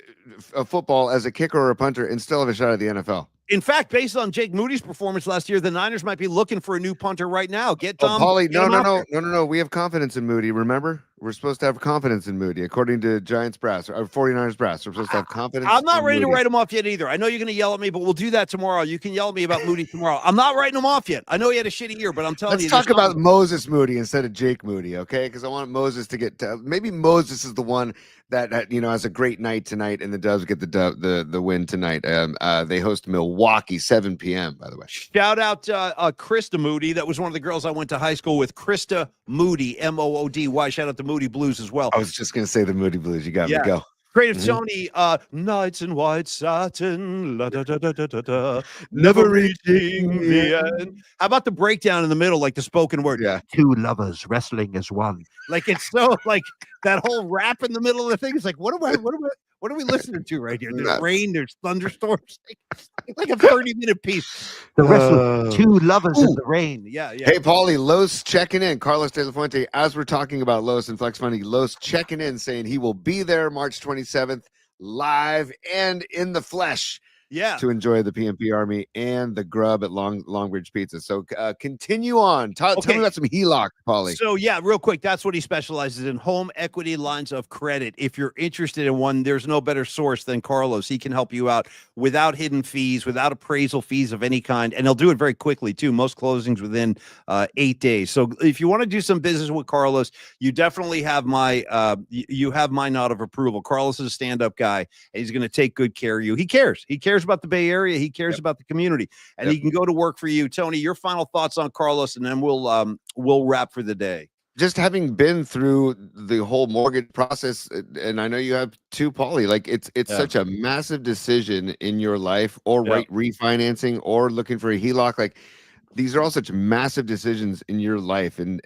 football as a kicker or a punter and still have a shot at the NFL. In fact, based on Jake Moody's performance last year, the Niners might be looking for a new punter right now. Get Tom. Paulie, no. We have confidence in Moody. Remember, we're supposed to have confidence in Moody, according to Giants brass or 49ers brass. We're supposed to have confidence. I'm not ready to write him off yet either. I know you're going to yell at me, but we'll do that tomorrow. You can yell at me about Moody tomorrow. I'm not writing him off yet. I know he had a shitty year, but I'm telling you. Let's talk about Moses Moody instead of Jake Moody, okay? Because I want Moses to get maybe Moses is the one that has a great night tonight, and the Dubs get the win tonight. They host Milwaukee 7 p.m. By the way, shout out Krista Moody. That was one of the girls I went to high school with. Krista Moody, Moody. Shout out to Moody Blues as well. I was just gonna say the Moody Blues. You got me. Go. Creative Tony, nights in white satin, la, da, da, da, da, da, da, never reaching the end. How about the breakdown in the middle, like the spoken word? Yeah. Two lovers wrestling as one. Like it's so like that whole rap in the middle of the thing. It's like, what are we listening to right here? There's rain, there's thunderstorms, like a 30-minute piece. The wrestle, two lovers in the rain. Yeah. Hey, Paulie, Los checking in. Carlos De La Fuente, as we're talking about Los and Flex Funny, Los checking in saying he will be there March 27th, live and in the flesh. Yeah, to enjoy the PMP Army and the grub at Longbridge Pizza. So continue on. Tell me about some HELOC, Paulie. So yeah, real quick, that's what he specializes in: home equity lines of credit. If you're interested in one, there's no better source than Carlos. He can help you out without hidden fees, without appraisal fees of any kind, and he'll do it very quickly too. Most closings within 8 days. So if you want to do some business with Carlos, you definitely have my you have my nod of approval. Carlos is a stand-up guy, and he's going to take good care of you. He cares about the Bay Area. He cares about the community, and he can go to work for you. Tony, your final thoughts on Carlos, and then we'll wrap for the day. Just having been through the whole mortgage process, and I know you have two, Paulie, like it's such a massive decision in your life, or refinancing, or looking for a HELOC. Like these are all such massive decisions in your life and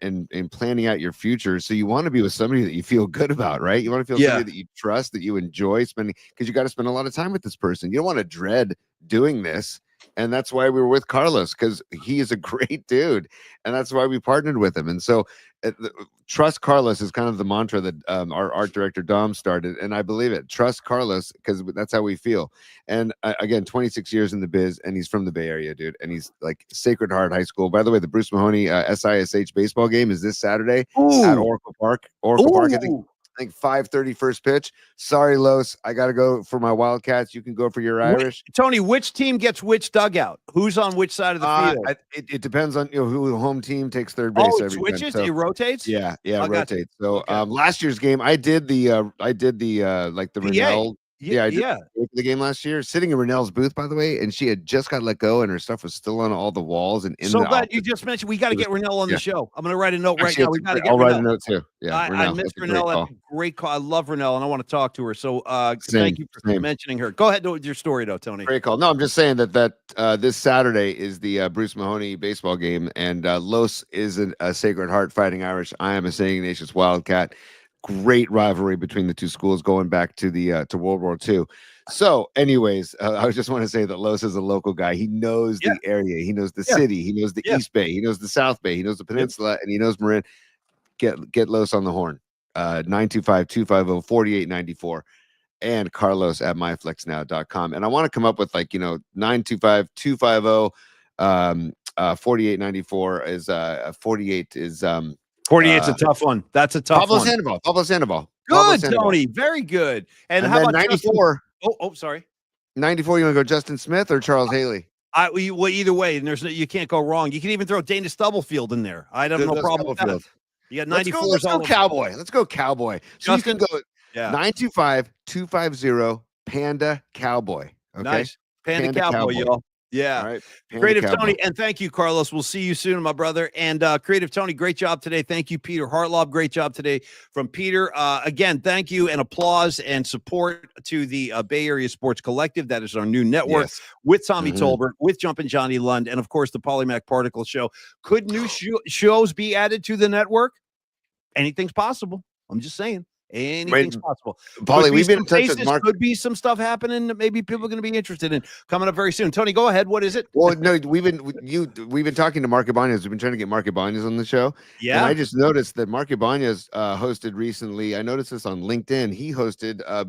planning out your future. So you want to be with somebody that you feel good about, right? You want to feel somebody that you trust, that you enjoy spending, because you got to spend a lot of time with this person. You don't want to dread doing this. And that's why we were with Carlos, because he is a great dude. And that's why we partnered with him. And so trust Carlos is kind of the mantra that our art director Dom started, and I believe it. Trust Carlos, because that's how we feel. And again, 26 years in the biz, and he's from the Bay Area, dude. And he's like Sacred Heart High School. By the way, the Bruce Mahoney SISH baseball game is this Saturday at Oracle Park. I think 5:30 first pitch. Sorry, Los, I got to go for my Wildcats. You can go for your Irish. Tony, which team gets which dugout? Who's on which side of the field? It depends on who the home team takes third base. It switches. So, it rotates. Yeah, rotates. So last year's game, I did the like the Rennell. I did the game last year, sitting in Rennell's booth, by the way, and she had just got let go, and her stuff was still on all the walls and in so the glad office. you just mentioned we got to get Rennell on the show. I'm going to write a note right now. We got to get. I'll write a note too. Yeah, I miss Rennell. That's a great call. I love Rennell, and I want to talk to her. So thank you for mentioning her. Go ahead with your story, though, Tony. Great call. No, I'm just saying that this Saturday is the Bruce Mahoney baseball game, and Los is a Sacred Heart Fighting Irish. I am a St. Ignatius Wildcat. Great rivalry between the two schools going back to the to World War II. So anyways, I just want to say that Los is a local guy. He knows the area. He knows the city. He knows the East Bay. He knows the South Bay. He knows the peninsula, and he knows Marin. Get Los on the horn. 925-250-4894 and Carlos at myflexnow.com. And I want to come up with 925-250 4894 is 48 is 48's a tough one. That's a tough one. Pablo Sandoval. Good, Tony. Very good. And how about 94? Sorry. 94, you want to go Justin Smith or Charles Haley? Well, either way, and you can't go wrong. You can even throw Dana Stubblefield in there. I have no problem with that. You got 94. Let's go Cowboy. Let's go Cowboy. So Justin, you can go 925-250 Panda Cowboy. Okay. Nice. Panda Cowboy, y'all. Yeah. All right. Creative Tony, and thank you, Carlos. We'll see you soon, my brother. And Creative Tony, great job today. Thank you, Peter Hartlaub. Great job today from Peter. Again, thank you and applause and support to the Bay Area Sports Collective. That is our new network with Tommy Tolbert, with Jumpin' Johnny Lund, and of course the Polymac Particle Show. Could new shows be added to the network? Anything's possible. I'm just saying. Anything's possible. Polly, we've been in touch with Mark. Could be some stuff happening that maybe people are going to be interested in coming up very soon. Tony, go ahead. What is it? Well, no, we've been talking to Mark Ibanez. We've been trying to get Mark Ibanez on the show. Yeah. And I just noticed that Mark Ibanez hosted recently. I noticed this on LinkedIn. He hosted a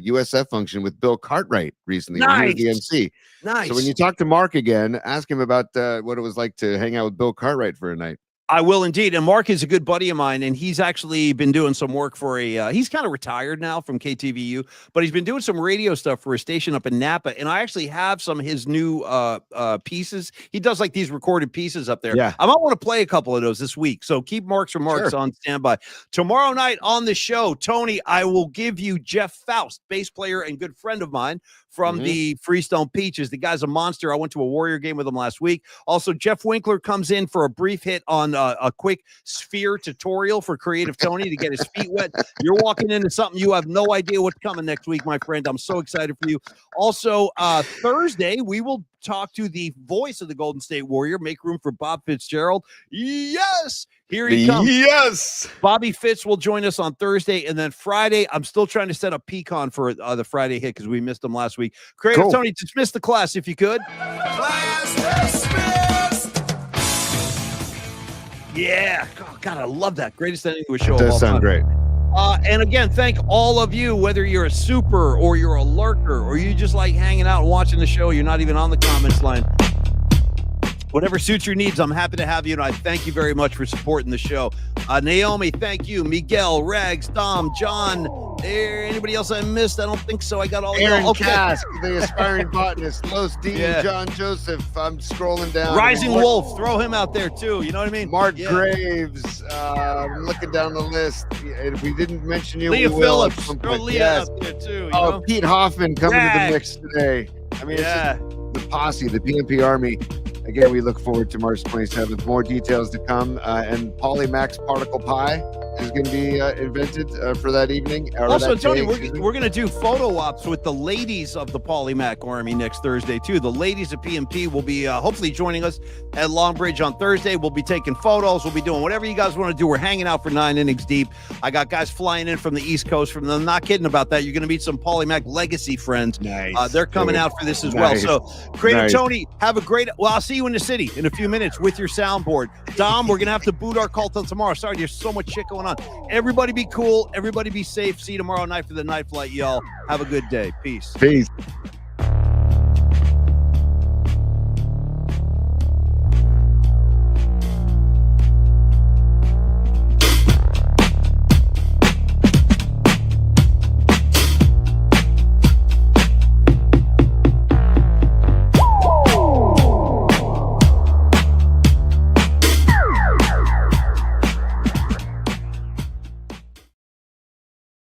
USF function with Bill Cartwright recently. Nice. The MC. Nice. So when you talk to Mark again, ask him about what it was like to hang out with Bill Cartwright for a night. I will indeed. And Mark is a good buddy of mine, and he's actually been doing some work for he's kind of retired now from KTVU, but he's been doing some radio stuff for a station up in Napa. And I actually have some of his new pieces. He does like these recorded pieces up there. Yeah. I might want to play a couple of those this week. So keep Mark's remarks on standby. Tomorrow night on the show, Tony, I will give you Jeff Faust, bass player and good friend of mine from the Freestone Peaches. The guy's a monster. I went to a Warrior game with him last week. Also, Jeff Winkler comes in for a brief hit on a quick sphere tutorial for Creative Tony to get his feet wet. You're walking into something you have no idea what's coming next week, my friend. I'm so excited for you. Also, Thursday, we will talk to the voice of the Golden State Warrior. Make room for Bob Fitzgerald. Yes, here he comes. Yes, Bobby Fitz will join us on Thursday, and then Friday, I'm still trying to set up Pecan for the Friday hit because we missed him last week. Creative Tony, dismiss the class if you could. Class dismissed. Yeah, God, I love that. Greatest ending to a show. It does sound great. And again, thank all of you, whether you're a super or you're a lurker or you just like hanging out and watching the show. You're not even on the comments line. Whatever suits your needs, I'm happy to have you, and I thank you very much for supporting the show. Naomi, thank you. Miguel, Rags, Dom, John. Anybody else I missed? I don't think so. I got all Aaron okay. Cask, the aspiring botanist, Los Dean, John Joseph. I'm scrolling down. Rising Wolf, throw him out there too. You know what I mean? Mark Graves. I'm looking down the list. If we didn't mention you, Leah we will. Phillips, throw Leah out there too. You know? Pete Hoffman coming to the mix today. I mean, it's just the posse, the PMP Army. Again, we look forward to March 27th. More details to come. And Polymac's Particle Pie is going to be invented for that evening. Also, Tony, we're going to do photo ops with the ladies of the Polymac Army next Thursday, too. The ladies of PMP will be hopefully joining us at Longbridge on Thursday. We'll be taking photos. We'll be doing whatever you guys want to do. We're hanging out for 9 innings deep. I got guys flying in from the East Coast. I'm not kidding about that. You're going to meet some Polymac legacy friends. Nice. They're coming out for this as well. So, Creative Tony, have a great... Well, I'll see you in the city in a few minutes with your soundboard. Dom, we're going to have to boot our cult till tomorrow. Sorry, there's so much shit going on. Everybody be cool. Everybody be safe. See you tomorrow night for the night flight, y'all. Have a good day. Peace.